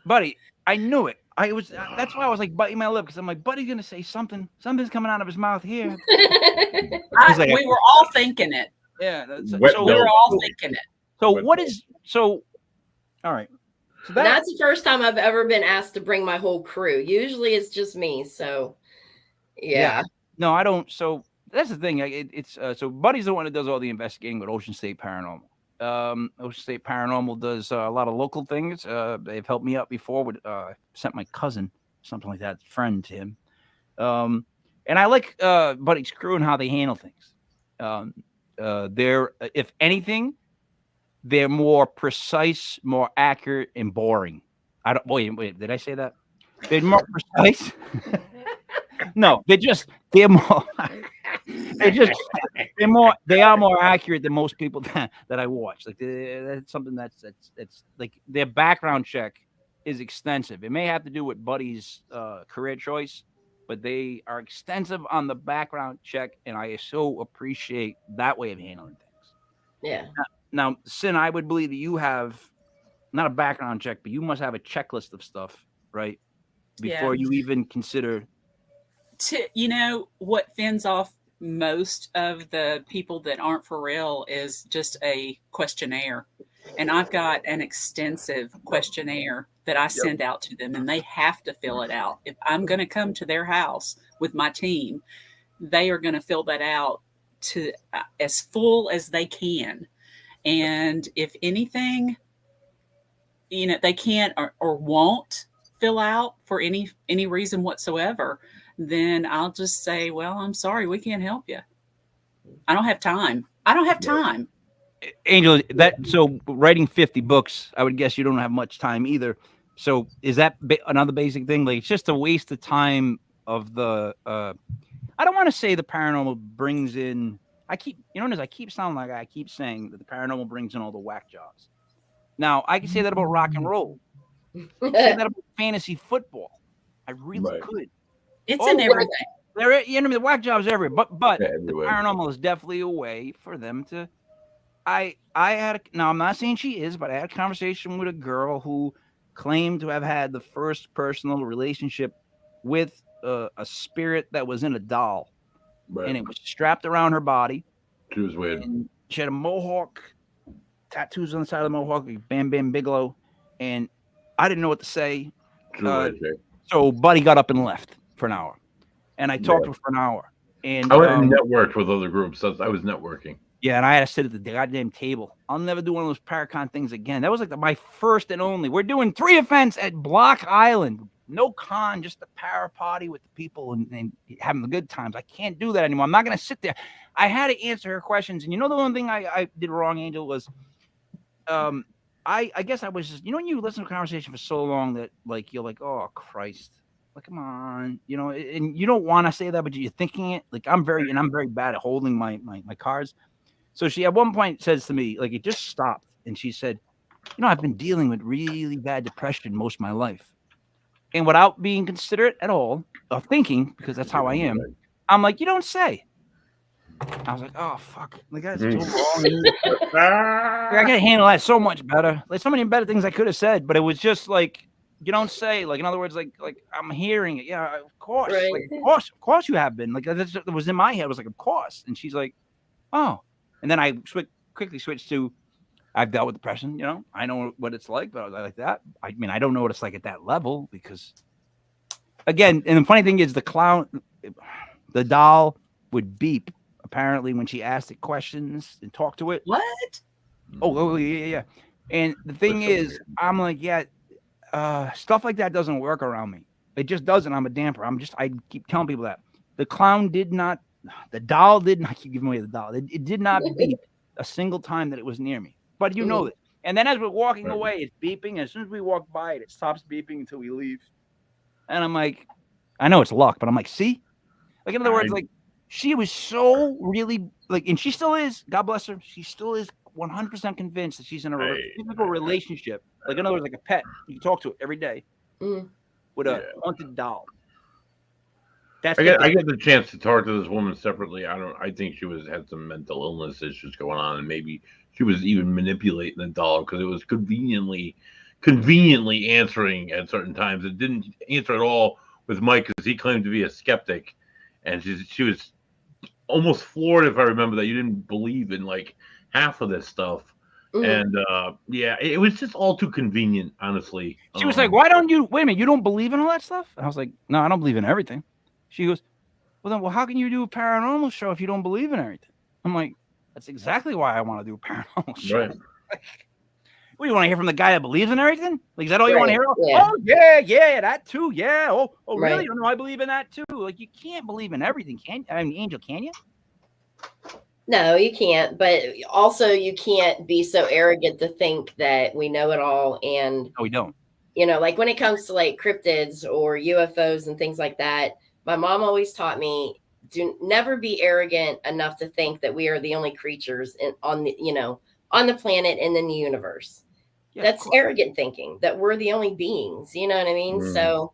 Buddy, I knew it. That's why I was like biting my lip, because I'm like, Buddy's gonna say something. Something's coming out of his mouth here. We were all thinking it. Yeah. We were all thinking it. So all right. So that's the first time I've ever been asked to bring my whole crew. Usually it's just me. So yeah. No, I don't. So that's the thing. So Buddy's the one that does all the investigating with Ocean State Paranormal. Ocean State Paranormal does a lot of local things. They've helped me out before with sent my cousin, something like that, friend to him. And I like Buddy's crew and how they handle things. They're, if anything, they're more precise, more accurate, and boring. Wait, did I say that? They're more precise. No, they are more accurate than most people that I watch. Like that's something that's like their background check is extensive. It may have to do with Buddy's career choice, but they are extensive on the background check, and I so appreciate that way of handling things. Yeah. Now, Sin, I would believe that you have not a background check, but you must have a checklist of stuff, right? Before you even consider. What fends off most of the people that aren't for real is just a questionnaire. And I've got an extensive questionnaire that I send out to them, and they have to fill it out. If I'm going to come to their house with my team, they are going to fill that out to as full as they can. And if anything, they can't or won't fill out for any reason whatsoever, then I'll just say, well, I'm sorry, we can't help you. I don't have time. Angel, so writing 50 books, I would guess you don't have much time either. So is that another basic thing? Like, it's just a waste of time of the, I don't want to say the paranormal brings in, I keep sounding like I keep saying that the paranormal brings in all the whack jobs. Now, I can say that about rock and roll. I can say that about fantasy football. I really could. It's in everything. The whack jobs everywhere, but everywhere. The paranormal is definitely a way for them to. Now I'm not saying she is, but I had a conversation with a girl who claimed to have had the first personal relationship with a spirit that was in a doll, and it was strapped around her body. She was weird. And she had a mohawk, tattoos on the side of the mohawk, like Bam Bam Bigelow, and I didn't know what to say. So Buddy got up and left for an hour, and I talked to her for an hour. And I went and networked with other groups. I was networking. Yeah, and I had to sit at the goddamn table. I'll never do one of those Paracon things again. That was like my first and only. We're doing 3 events at Block Island. No con, just the para party with the people and having the good times. I can't do that anymore. I'm not going to sit there. I had to answer her questions. And the one thing I did wrong, Angel, was I guess I was just, when you listen to a conversation for so long that like you're like, oh Christ, like come on, and you don't want to say that, but you're thinking it. Like I'm very bad at holding my cards. So she at one point says to me, like it just stopped, and she said, I've been dealing with really bad depression most of my life, and without being considerate at all of thinking, because that's how I am, I'm like, you don't say. I was like, oh fuck, like that's so wrong. I gotta handle that so much better. Like so many better things I could have said, but it was just like you don't say. Like in other words, like I'm hearing it. Yeah, of course, right. Like, of course you have been. Like that was in my head. I was like, of course. And she's like, oh. And then I quickly switched to, I've dealt with depression. I know what it's like, but I like that. I mean, I don't know what it's like at that level because again, and the funny thing is, the doll would beep apparently when she asked it questions and talked to it. What? Oh, yeah. And the thing That's so is, weird. I'm like, yeah, stuff like that doesn't work around me. It just doesn't. I'm a damper. I keep telling people that the doll did not keep giving away the doll. It did not beep a single time that it was near me. But you know that. And then as we're walking away, it's beeping. As soon as we walk by it, it stops beeping until we leave. And I'm like, I know it's luck, but I'm like, see? Like, in other words, like, she was so really, like, and she still is, God bless her, she still is 100% convinced that she's in a physical relationship. Like, in other words, like a pet. You can talk to it every day with a haunted doll. I get the chance to talk to this woman separately. I think she had some mental illness issues going on, and maybe she was even manipulating the doll because it was conveniently answering at certain times. It didn't answer at all with Mike because he claimed to be a skeptic, and she was almost floored, if I remember, that you didn't believe in like half of this stuff. And it was just all too convenient, honestly. She was like, why don't you wait a minute, you don't believe in all that stuff? And I was like, no, I don't believe in everything. She goes, well, how can you do a paranormal show if you don't believe in everything? I'm like, that's exactly why I want to do a paranormal show. Right. What do you want to hear from the guy that believes in everything? Like, is that all you want to hear? Yeah. Oh, yeah, that too. Yeah. Oh, really? Right. You know, I believe in that too. Like, you can't believe in everything, can you? I mean, Angel, can you? No, you can't. But also, you can't be so arrogant to think that we know it all. And No, we don't. you know, like when it comes to like cryptids or UFOs and things like that, my mom always taught me never be arrogant enough to think that we are the only creatures on the planet and in the universe. Yeah, That's arrogant thinking that we're the only beings. You know what I mean? So,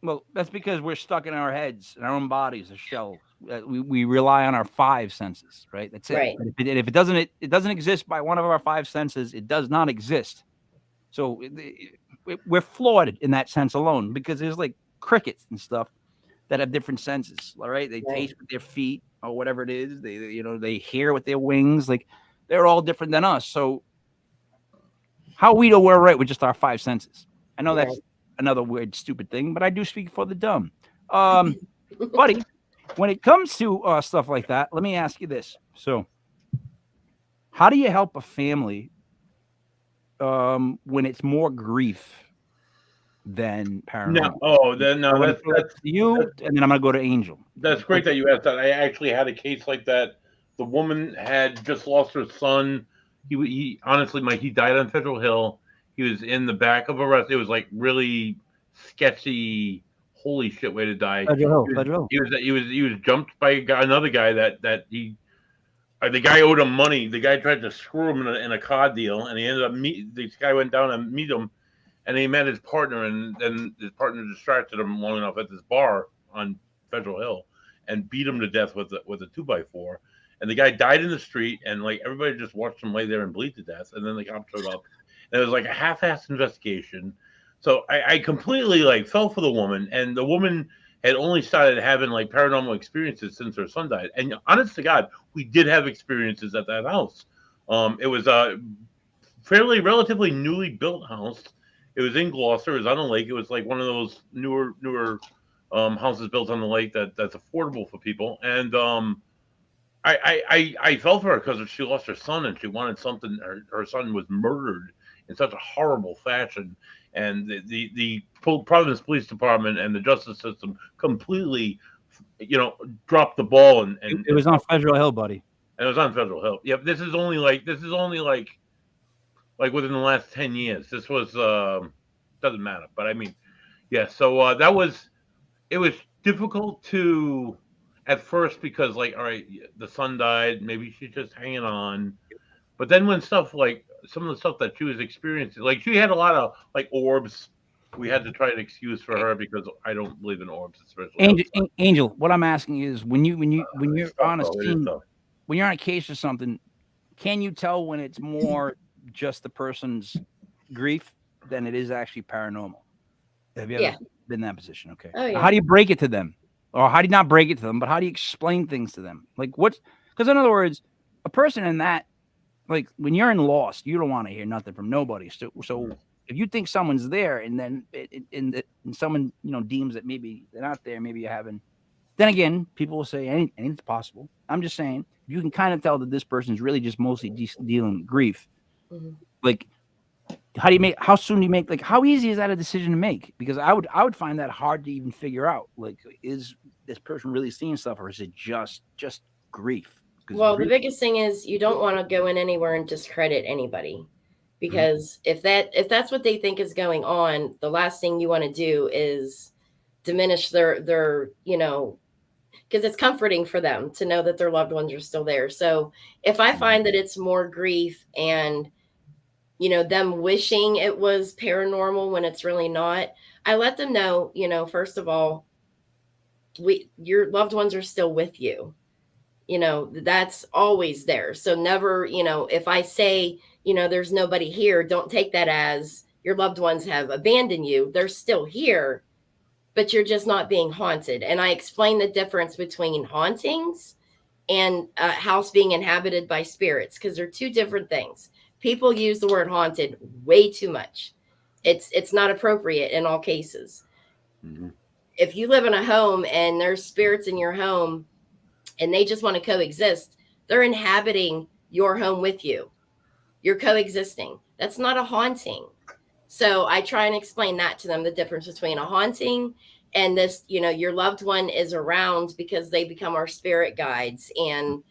well, that's because we're stuck in our heads, in our own bodies, a shell. We rely on our five senses, right? That's it. Right. If it doesn't exist by one of our five senses, it does not exist. So we're flawed in that sense alone, because there's like crickets and stuff that have different senses. All right, they taste with their feet or whatever it is. They hear with their wings. Like, they're all different than us. So how we know we're right with just our five senses? I know that's another weird, stupid thing, but I do speak for the dumb. Buddy, when it comes to stuff like that, let me ask you this. So how do you help a family when it's more grief than paranormal? That's you, and then I'm gonna go to Angel. That's great that you asked that. I actually had a case like that. The woman had just lost her son. He honestly, Mike, he died on Federal Hill. He was in the back of a rest. It was like really sketchy. Holy shit, way to die. Federal Hill. He was jumped by another guy that he. The guy owed him money. The guy tried to screw him in a car deal, and he ended up this guy went down and meet him, and he met his partner, and then his partner distracted him long enough at this bar on Federal Hill, and beat him to death with a 2x4. And the guy died in the street, and like everybody just watched him lay there and bleed to death. And then the cops showed up, and it was like a half-assed investigation. So I completely like fell for the woman, and the woman had only started having like paranormal experiences since her son died. And honest to God, we did have experiences at that house. It was a relatively newly built house. It was in Gloucester. It was on a lake. It was like one of those newer houses built on the lake that's affordable for people. And I felt for her because she lost her son and she wanted something. Her son was murdered in such a horrible fashion, and the Providence Police Department and the justice system completely, dropped the ball. And it was on Federal Hill, buddy. And it was on Federal Hill. Yep. This is only like within the last 10 years. This was doesn't matter, but I mean, yeah. So it was difficult to. At first, because like, all right, the son died, maybe she's just hanging on. But then when stuff like some of the stuff that she was experiencing, like she had a lot of like orbs, we had to try an excuse for her because I don't believe in orbs, especially. Angel, what I'm asking is when you're on a scene, when you're on a case or something, can you tell when it's more just the person's grief than it is actually paranormal? Have you ever been in that position? Okay. Oh, yeah. How do you break it to them? Or how do you not break it to them, but how do you explain things to them? Like because in other words, a person in that, like when you're in Lost, you don't want to hear nothing from nobody. So if you think someone's there, and then and someone deems that maybe they're not there, maybe you're having. Then again, people will say anything's possible. I'm just saying, you can kind of tell that this person's really just mostly dealing with grief. Mhm. Like, how soon do you make, like, how easy is that a decision to make? Because I would find that hard to even figure out. Like, is this person really seeing stuff, or is it just grief? 'Cause Well, the grief, biggest thing is you don't want to go in anywhere and discredit anybody, because if that's what they think is going on, the last thing you want to do is diminish their because it's comforting for them to know that their loved ones are still there. So if I find that it's more grief and them wishing it was paranormal when it's really not, I let them know, first of all, your loved ones are still with you. That's always there. So never, if I say, there's nobody here, don't take that as your loved ones have abandoned you. They're still here, but you're just not being haunted. And I explain the difference between hauntings and a house being inhabited by spirits, because they're two different things. People use the word haunted way too much. It's not appropriate in all cases. Mm-hmm. If you live in a home and there's spirits in your home and they just want to coexist, they're inhabiting your home with you. You're coexisting. That's not a haunting. So I try and explain that to them, the difference between a haunting and this, your loved one is around because they become our spirit guides, and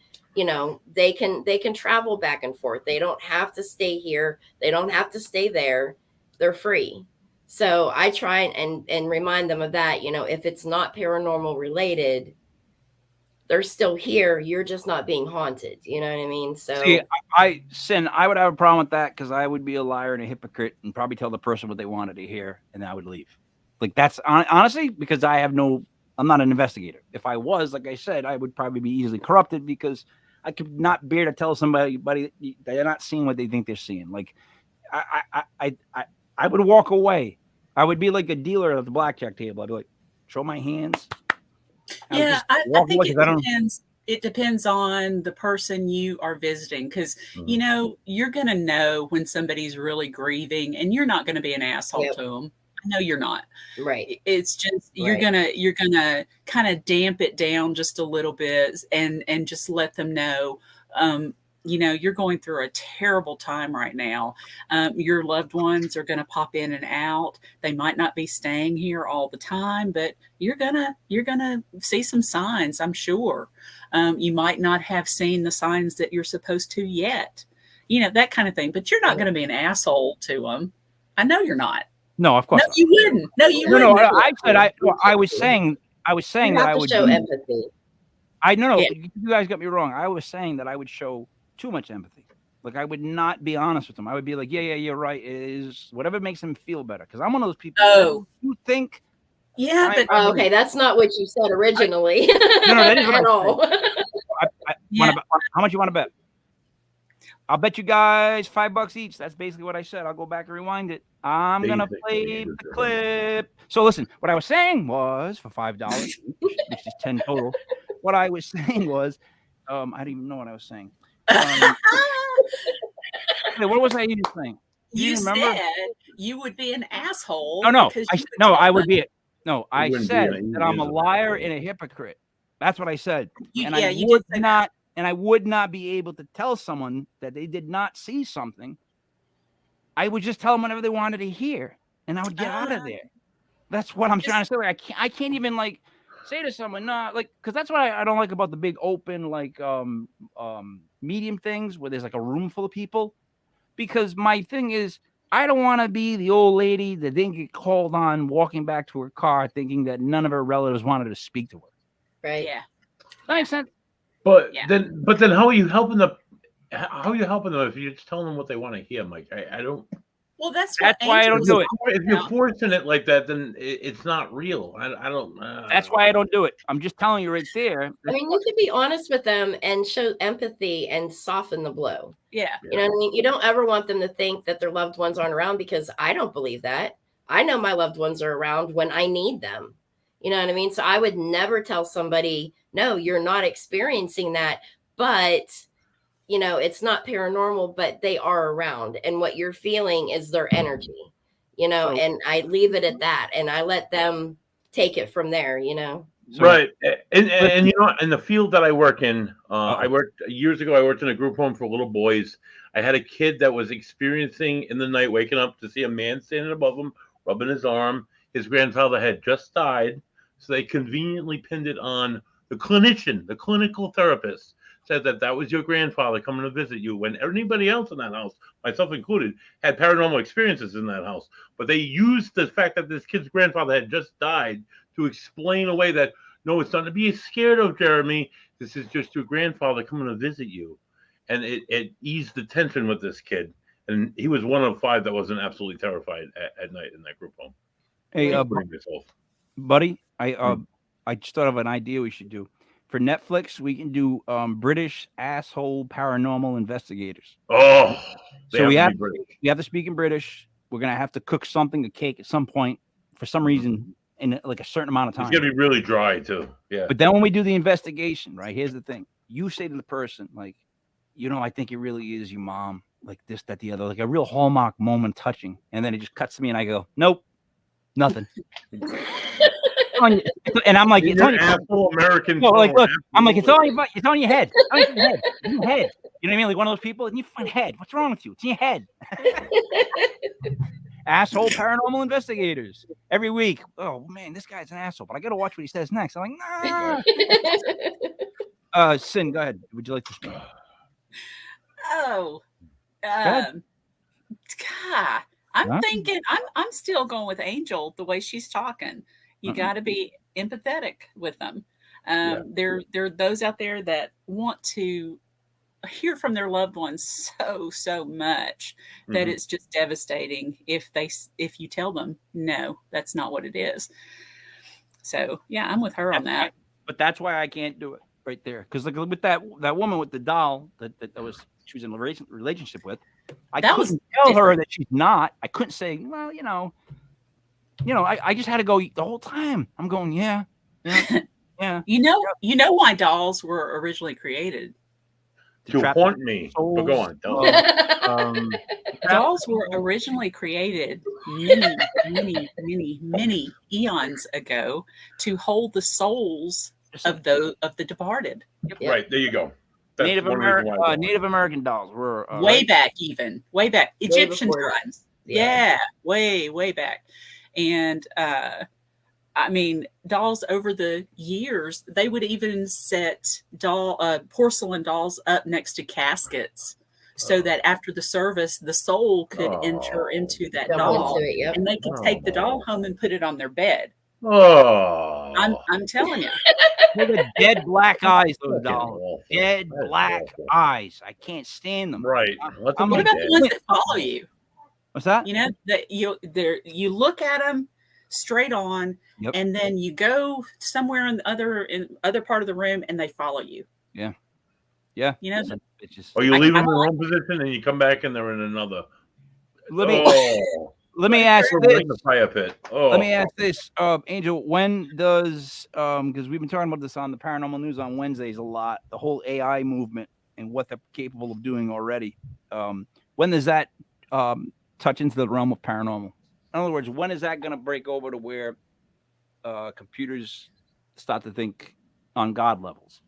they can travel back and forth. They don't have to stay here. They don't have to stay there. They're free. So I try and remind them of that. If it's not paranormal related, they're still here. You're just not being haunted. You know what I mean? So see, I would have a problem with that, because I would be a liar and a hypocrite and probably tell the person what they wanted to hear, and then I would leave. Like, that's honestly, because I'm not an investigator. If I was, like I said, I would probably be easily corrupted, because I could not bear to tell somebody that they're not seeing what they think they're seeing. Like, I would walk away. I would be like a dealer at the blackjack table. I'd be like, show my hands. Yeah, I think it depends. It depends on the person you are visiting, because you're going to know when somebody's really grieving, and you're not going to be an asshole to them. I know you're not. Right. It's just you're gonna kind of damp it down just a little bit, and just let them know. You're going through a terrible time right now. Your loved ones are going to pop in and out. They might not be staying here all the time, but you're gonna see some signs, I'm sure. You might not have seen the signs that you're supposed to yet, that kind of thing. But you're not going to be an asshole to them. I know you're not. No, of course. No, you wouldn't. No, you wouldn't. No. I was saying that I would show empathy. No. Yeah. You guys got me wrong. I was saying that I would show too much empathy. Like, I would not be honest with them. I would be like, yeah, you're right. It is whatever makes them feel bebetter. Because I'm one of those people. Oh, you think? Yeah, but okay, that's not what you said originally. No, that is what at all. How much you want to bet? I'll bet you guys $5 each. That's basically what I said. I'll go back and rewind it. I'm gonna play the clip. So listen, what I was saying was, for $5, which is 10 total. What I was saying was, I didn't even know what I was saying. What was I even saying? You said you would be an asshole. I would be. No, I said that I'm a liar and a hypocrite. That's what I said. And I would not be able to tell someone that they did not see something. I would just tell them whatever they wanted to hear, and I would get out of there. That's what I'm trying to say. Like, I can't even like say to someone, because that's what I don't like about the big open medium things where there's like a room full of people. Because my thing is, I don't want to be the old lady that didn't get called on walking back to her car thinking that none of her relatives wanted to speak to her. Right. Yeah. That makes sense. But then how are you helping them? How are you helping them if you're just telling them what they want to hear, Mike? I don't. Well, that's why I don't do it. If you're forcing it like that, then it's not real. I don't. That's why I don't do it. I'm just telling you right there. I mean, you can be honest with them and show empathy and soften the blow. Yeah. You know what I mean? You don't ever want them to think that their loved ones aren't around, because I don't believe that. I know my loved ones are around when I need them. You know what I mean? So I would never tell somebody, no, you're not experiencing that, but it's not paranormal, but they are around. And what you're feeling is their energy. you know, So- and I leave it at that, and I let them take it from there, you know. So- Right, and you know, in the field that I work in, I Uh-oh. worked years ago. I worked in a group home for little boys. I had a kid that was experiencing in the night, waking up to see a man standing above him, rubbing his arm. His grandfather had just died, so they conveniently pinned it on the clinician, the clinical therapist. Said that was your grandfather coming to visit you. When anybody else in that house, myself included, had paranormal experiences in that house, but they used the fact that this kid's grandfather had just died to explain away that no, it's not to be scared of, Jeremy. This is just your grandfather coming to visit you. And it eased the tension with this kid. And he was one of 5 that wasn't absolutely terrified at night in that group home. Hey, Including myself. buddy, I just thought of an idea we should do. For Netflix, we can do British asshole paranormal investigators. Oh, So we have British. to speak in British. We're gonna have to cook something, a cake at some point, for some reason, in like a certain amount of time. It's gonna be really dry too. Yeah. But then when we do the investigation, right? Here's the thing: you say to the person, like, you know, I think it really is your mom, like this, that, the other, like a real Hallmark moment, touching, and then it just cuts to me, and I go, nope, nothing. And I'm like, it's on your asshole American. no, like, look, I'm like, absolutely. it's on your head. It's on your head. It's in your head. You know what I mean? Like one of those people, in your fucking head. What's wrong with you? It's in your head. Asshole paranormal investigators every week. Oh man, this guy's an asshole, but I gotta watch what he says next. I'm like, nah. Sin, go ahead. Would you like to speak? Oh, ahead. God, I'm Huh? thinking I'm still going with Angel the way she's talking. You Uh-uh. got to be empathetic with them. There are those out there that want to hear from their loved ones so much that it's just devastating if you tell them no, that's not what it is. So yeah, I'm with her on that. But that's why I can't do it right there. Because like with that woman with the doll that she was in a relationship with, I That couldn't was tell her different. that she's not. I couldn't say, well, I just had to go the whole time. I'm going, yeah. You know why dolls were originally created. To trap haunt me. But go on. Dolls were originally created many eons ago to hold the souls of the departed. Right, there you go. That's Native one reason why I don't. Native American dolls were Way back, Egyptian before- times. Yeah, way back. And I mean, dolls over the years, they would even set porcelain dolls up next to caskets so that after the service, the soul could enter into that Jump doll, into it, yep. and they could take the doll home and put it on their bed. Oh, I'm telling you. Look at dead black eyes, those fucking dolls. awful. Dead That's black awful. eyes. I can't stand them. Right. Let them I'm be What about dead. the ones that follow you? What's that? You know that you look at them straight on, Yep. and then you go somewhere in other part of the room, and they follow you. Yeah. You know, It's just, Or you I- leave I them in don't one position and you come back and they're in another. let me Oh, ask we're this. in the fire pit. Oh, Let me ask this, Angel. When does because we've been talking about this on the Paranormal News on Wednesdays a lot, the whole AI movement and what they're capable of doing already. When does that touch into the realm of paranormal? In other words, when is that going to break over to where computers start to think on God levels?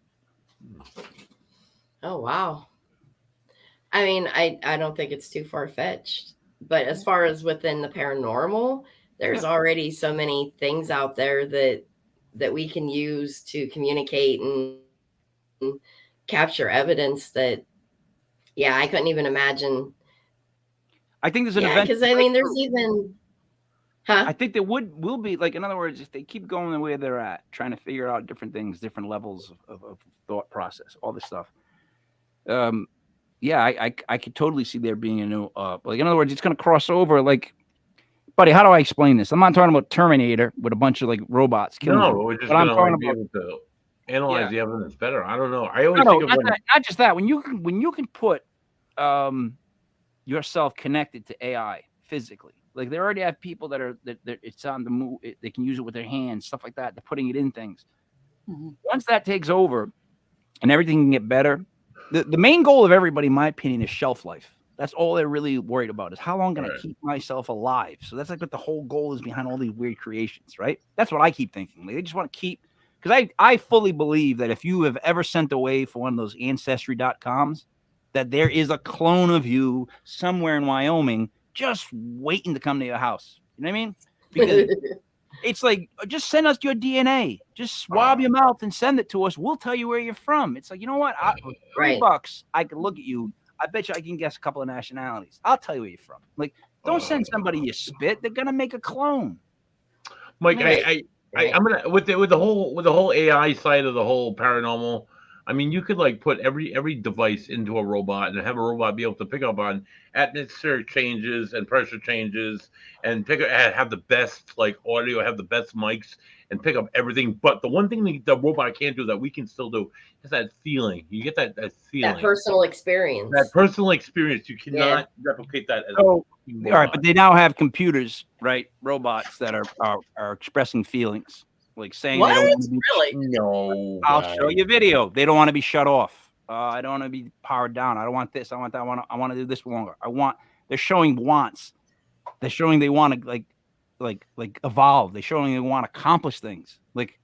Oh wow. I mean, I don't think it's too far fetched. But as far as within the paranormal, there's already so many things out there that we can use to communicate and capture evidence that, yeah, I couldn't even imagine. I think there's an Yeah, event. because I mean, there's even, I think there will be, like, in other words, if they keep going the way they're at, trying to figure out different things, different levels of thought process, all this stuff. Yeah, I could totally see there being a new, like, in other words, it's going to cross over. Like, buddy, how do I explain this? I'm not talking about Terminator with a bunch of like robots killing no, people. we're just But I'm going to talking be about, able to analyze the evidence better. I don't know. I always no, think of not just that. When you can put yourself connected to AI physically, like they already have people that it's on the move. They can use it with their hands, stuff like that. They're putting it in things. Mm-hmm. Once that takes over, and everything can get better. The main goal of everybody, in my opinion, is shelf life. That's all they're really worried about is how long can I Right. keep myself alive? So that's like what the whole goal is behind all these weird creations, right? That's what I keep thinking. Like, they just want to keep, because I fully believe that if you have ever sent away for one of those ancestry.coms, that there is a clone of you somewhere in Wyoming just waiting to come to your house. You know what I mean? Because it's like, just send us your DNA. Just swab your mouth and send it to us. We'll tell you where you're from. It's like, you know what? For Right. $3, I can look at you. I bet you I can guess a couple of nationalities. I'll tell you where you're from. Like, don't send somebody you spit. They're gonna make a clone. Mike, Man. I'm gonna with the whole AI side of the whole paranormal. I mean, you could like put every device into a robot and have a robot be able to pick up on atmospheric changes and pressure changes and have the best like audio, have the best mics, and pick up everything. But the one thing the robot can't do that we can still do is that feeling. You get that feeling, That personal experience. that personal experience. You cannot replicate that. As So, a all right, but they now have computers, right? Robots that are expressing feelings, like saying they don't What? want to be. Really? No, I'll show you video. They don't want to be shut off. I don't want to be powered down. I don't want this. I want that. I want to do this for longer. They're showing wants. They're showing they want to like evolve. They're showing they want to accomplish things. Like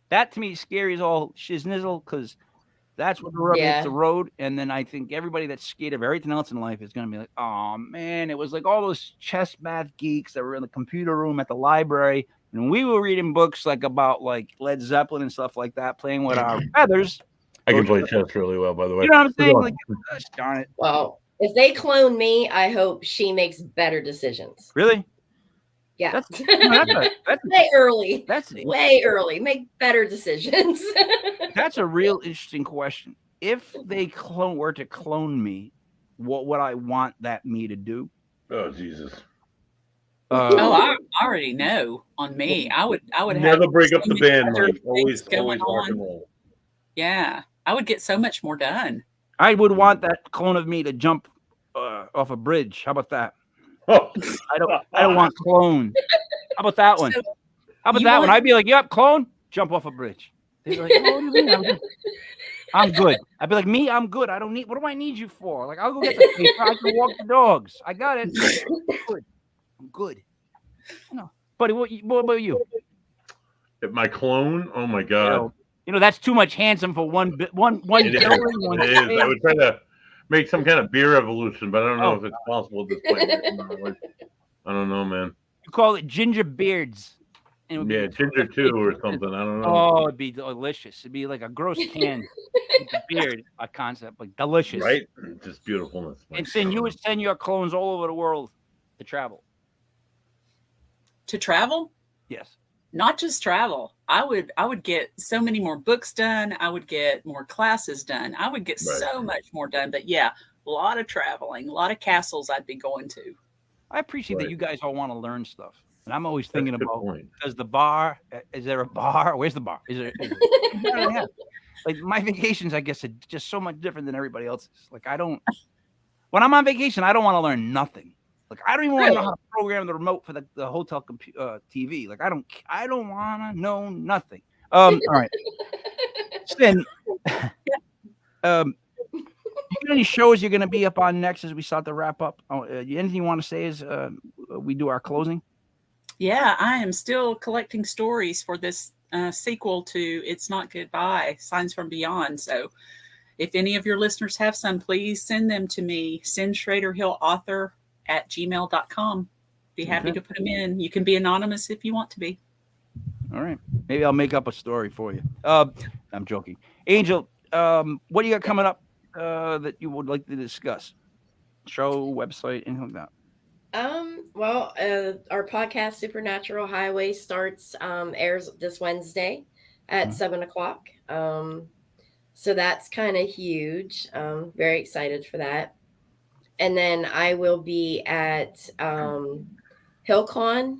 that to me is scary as all shiznizzle, because that's what the rubber hits the road. And then I think everybody that's scared of everything else in life is going to be like, oh man, it was like all those chess math geeks that were in the computer room at the library. And we were reading books like about like Led Zeppelin and stuff like that, playing with our feathers. I can play chess really well, by the way. You know what I'm saying? Like, gosh, darn it. Well, if they clone me, I hope she makes better decisions. Really? Yeah. That's way early. That's way early. Make better decisions. That's a real interesting question. If they were to clone me, what would I want that me to do? Oh Jesus! I already know. On me, I would never have break up so the many band. other Like always things going rock and on. roll. Yeah, I would get so much more done. I would want that clone of me to jump off a bridge. How about that? Oh. I don't want clone. How about that one? How about that one? I'd be like, yep, clone, jump off a bridge. They'd be like, oh, what do you mean? I'm good. I'd be like, me, I'm good. I don't need. What do I need you for? Like, I'll go get the paper. I can walk the dogs. I got it. I'm good. No, buddy. What about you? If my clone, oh my god! You know that's too much handsome for one. It is. I would try to make some kind of beer evolution, but I don't know if it's possible at this point. I don't know, man. You call it ginger beards. Yeah, ginger 2 or something. I don't know. Oh, it'd be delicious. It'd be like a gross can with a beard, a concept, like delicious. Right? Just beautifulness. And you would send your clones all over the world to travel. To travel? Yes. Not just travel. I would get so many more books done. I would get more classes done. I would get so much more done. But yeah, a lot of traveling, a lot of castles I'd be going to. I appreciate that you guys all want to learn stuff. And I'm always thinking about, is there a bar? Where's the bar? Is there like my vacations, I guess, are just so much different than everybody else's. Like when I'm on vacation, I don't want to learn nothing. Like I don't even want to know how to program the remote for the hotel TV. Like I don't want to know nothing. All right. Then, you got any shows you're going to be up on next as we start to wrap up? Anything you want to say as we do our closing? Yeah, I am still collecting stories for this sequel to It's Not Goodbye, Signs from Beyond. So if any of your listeners have some, please send them to me. Send SchraderHillAuthor@gmail.com. Be happy to put them in. You can be anonymous if you want to be. All right. Maybe I'll make up a story for you. I'm joking. Angel, what do you got coming up that you would like to discuss? Show, website, anything like that? Well, our podcast Supernatural Highway airs this Wednesday at 7:00. So that's kind of huge. Very excited for that. And then I will be at HillCon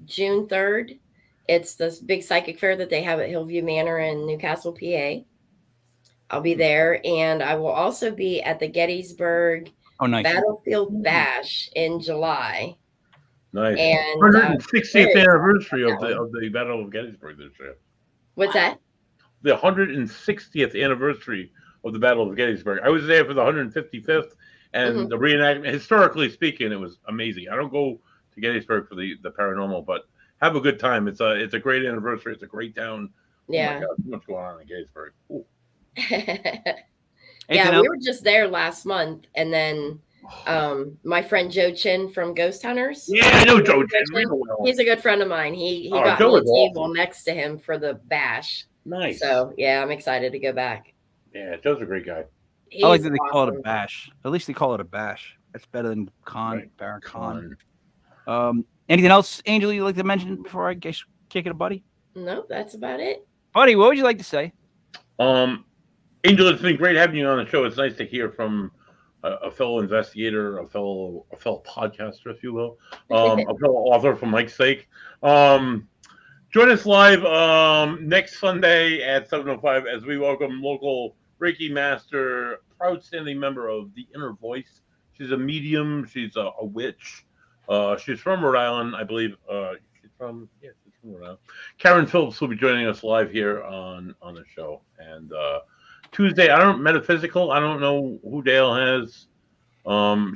June 3rd. It's this big psychic fair that they have at Hillview Manor in Newcastle, PA. I'll be there. And I will also be at the Gettysburg Battlefield Bash in July. Nice. And 160th anniversary of the Battle of Gettysburg this year. What's that? The 160th anniversary of the Battle of Gettysburg. I was there for the 155th, And the reenactment, historically speaking, it was amazing. I don't go to Gettysburg for the paranormal, but have a good time. It's a great anniversary. It's a great town. Yeah. Oh my God, so much going on in Gettysburg. Ooh. Yeah, we were just there last month, and then my friend Joe Chin from Ghost Hunters. Yeah, I know Joe Chin. He's a good friend of mine. He got me a table next to him for the bash. Nice. So yeah, I'm excited to go back. Yeah, Joe's a great guy. He's I like that they awesome. call it a bash. At least they call it a bash. That's better than con, Baron Con. Anything else, Angel, you'd like to mention before I kick it, buddy? No, that's about it. Buddy, what would you like to say? Angel, it's been great having you on the show. It's nice to hear from a fellow investigator, a fellow podcaster, if you will, a fellow author, for Mike's sake. Join us live next Sunday at 7:05 as we welcome local Reiki master, proud standing member of the Inner Voice. She's a medium. She's a witch. She's from Rhode Island, I believe. She's from Rhode Island. Karen Phillips will be joining us live here on the show. And Tuesday, metaphysical. I don't know who Dale has.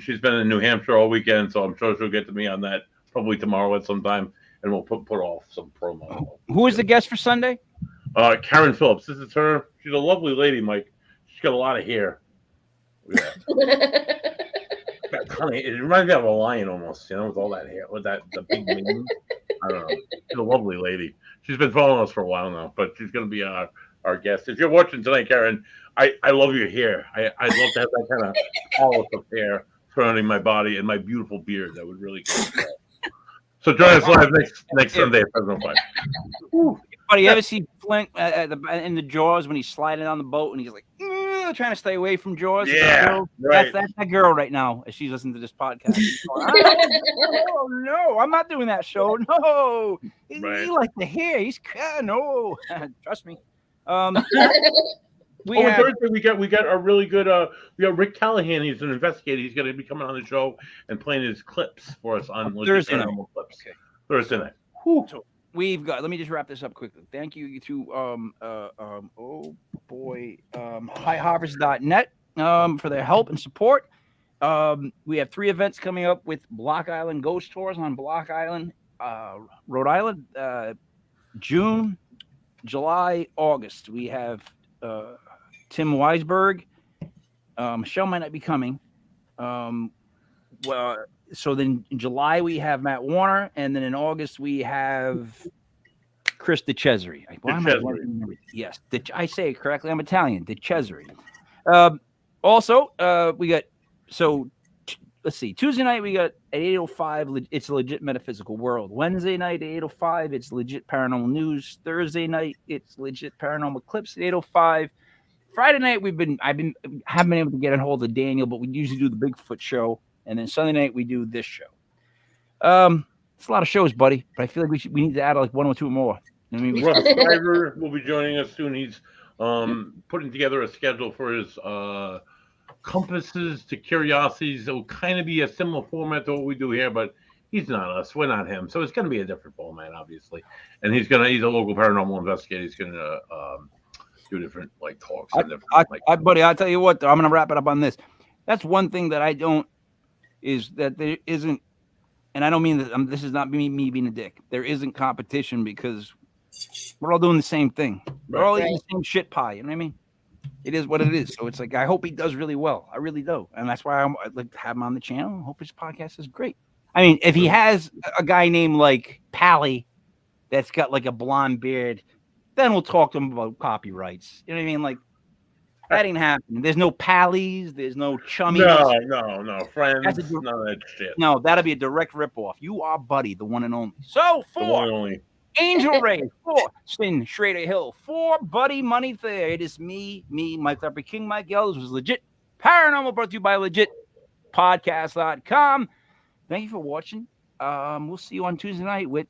She's been in New Hampshire all weekend, so I'm sure she'll get to me on that probably tomorrow at some time, and we'll put off some promo. Who is the guest for Sunday? Karen Phillips. This is her. She's a lovely lady, Mike. She's got a lot of hair. It reminds me of a lion almost, with all that hair, with the big mane. I don't know. She's a lovely lady. She's been following us for a while now, but she's going to be our guest. If you're watching tonight, Karen, I love your hair. I'd love to have that kind of olive of hair surrounding my body and my beautiful beard. That would really go. So join us live next Sunday at 7:05. Buddy, you ever see Flint in the Jaws when he's sliding on the boat and he's like trying to stay away from Jaws? Yeah, right. That's that girl right now as she's listening to this podcast. Oh no, I'm not doing that show. No, he like the hair. He's no. Trust me. Thursday we got a really good. We got Rick Callahan. He's an investigator. He's going to be coming on the show and playing his clips for us on Thursday night. Clips. Okay. Thursday night. So we've got. Let me just wrap this up quickly. Thank you to highharvest.net for their help and support. We have 3 events coming up with Block Island Ghost Tours on Block Island, Rhode Island, June, July, August. We have Tim Weisberg. Michelle might not be coming. So then in July we have Matt Warner, and then in August we have Chris DeCesare. Yes, I say it correctly. I'm Italian. DeCesare. Also, we got let's see. Tuesday night we got at 8:05. It's a Legit Metaphysical World. Wednesday night at 8:05. It's Legit Paranormal News. Thursday night it's Legit Paranormal Clips at 8:05. Friday night I haven't been able to get a hold of Daniel, but we usually do the Bigfoot show, and then Sunday night we do this show. It's a lot of shows, buddy, but I feel like we need to add like 1 or 2 more. Russ Driver will be joining us soon. He's putting together a schedule for his compasses to curiosities. It will kind of be a similar format to what we do here, but he's not us. We're not him. So it's going to be a different format, obviously. And he's a local paranormal investigator. He's going to do different talks. Buddy, I'll tell you what, though, I'm going to wrap it up on this. That's one thing that I don't is that there isn't, and I don't mean that this is not me being a dick. There isn't competition because we're all doing the same thing. We're all eating the same shit pie. You know what I mean? It is what it is. So it's like, I hope he does really well. I really do. And that's why I'd like to have him on the channel. I hope his podcast is great. I mean, if he has a guy named like Pally that's got like a blonde beard, then we'll talk to him about copyrights. You know what I mean? Like, that ain't happening. There's no Pallies. There's no Chummies. No. Friends. None of that shit. No, that'll be a direct ripoff. You are Buddy, the one and only. So, for Angel Ray, for Spin Schrader Hill, for Buddy Money Thayer, it is me, Mike Leopard King, Mike Yells, was Legit Paranormal, brought to you by legitpodcast.com. Thank you for watching. We'll see you on Tuesday night with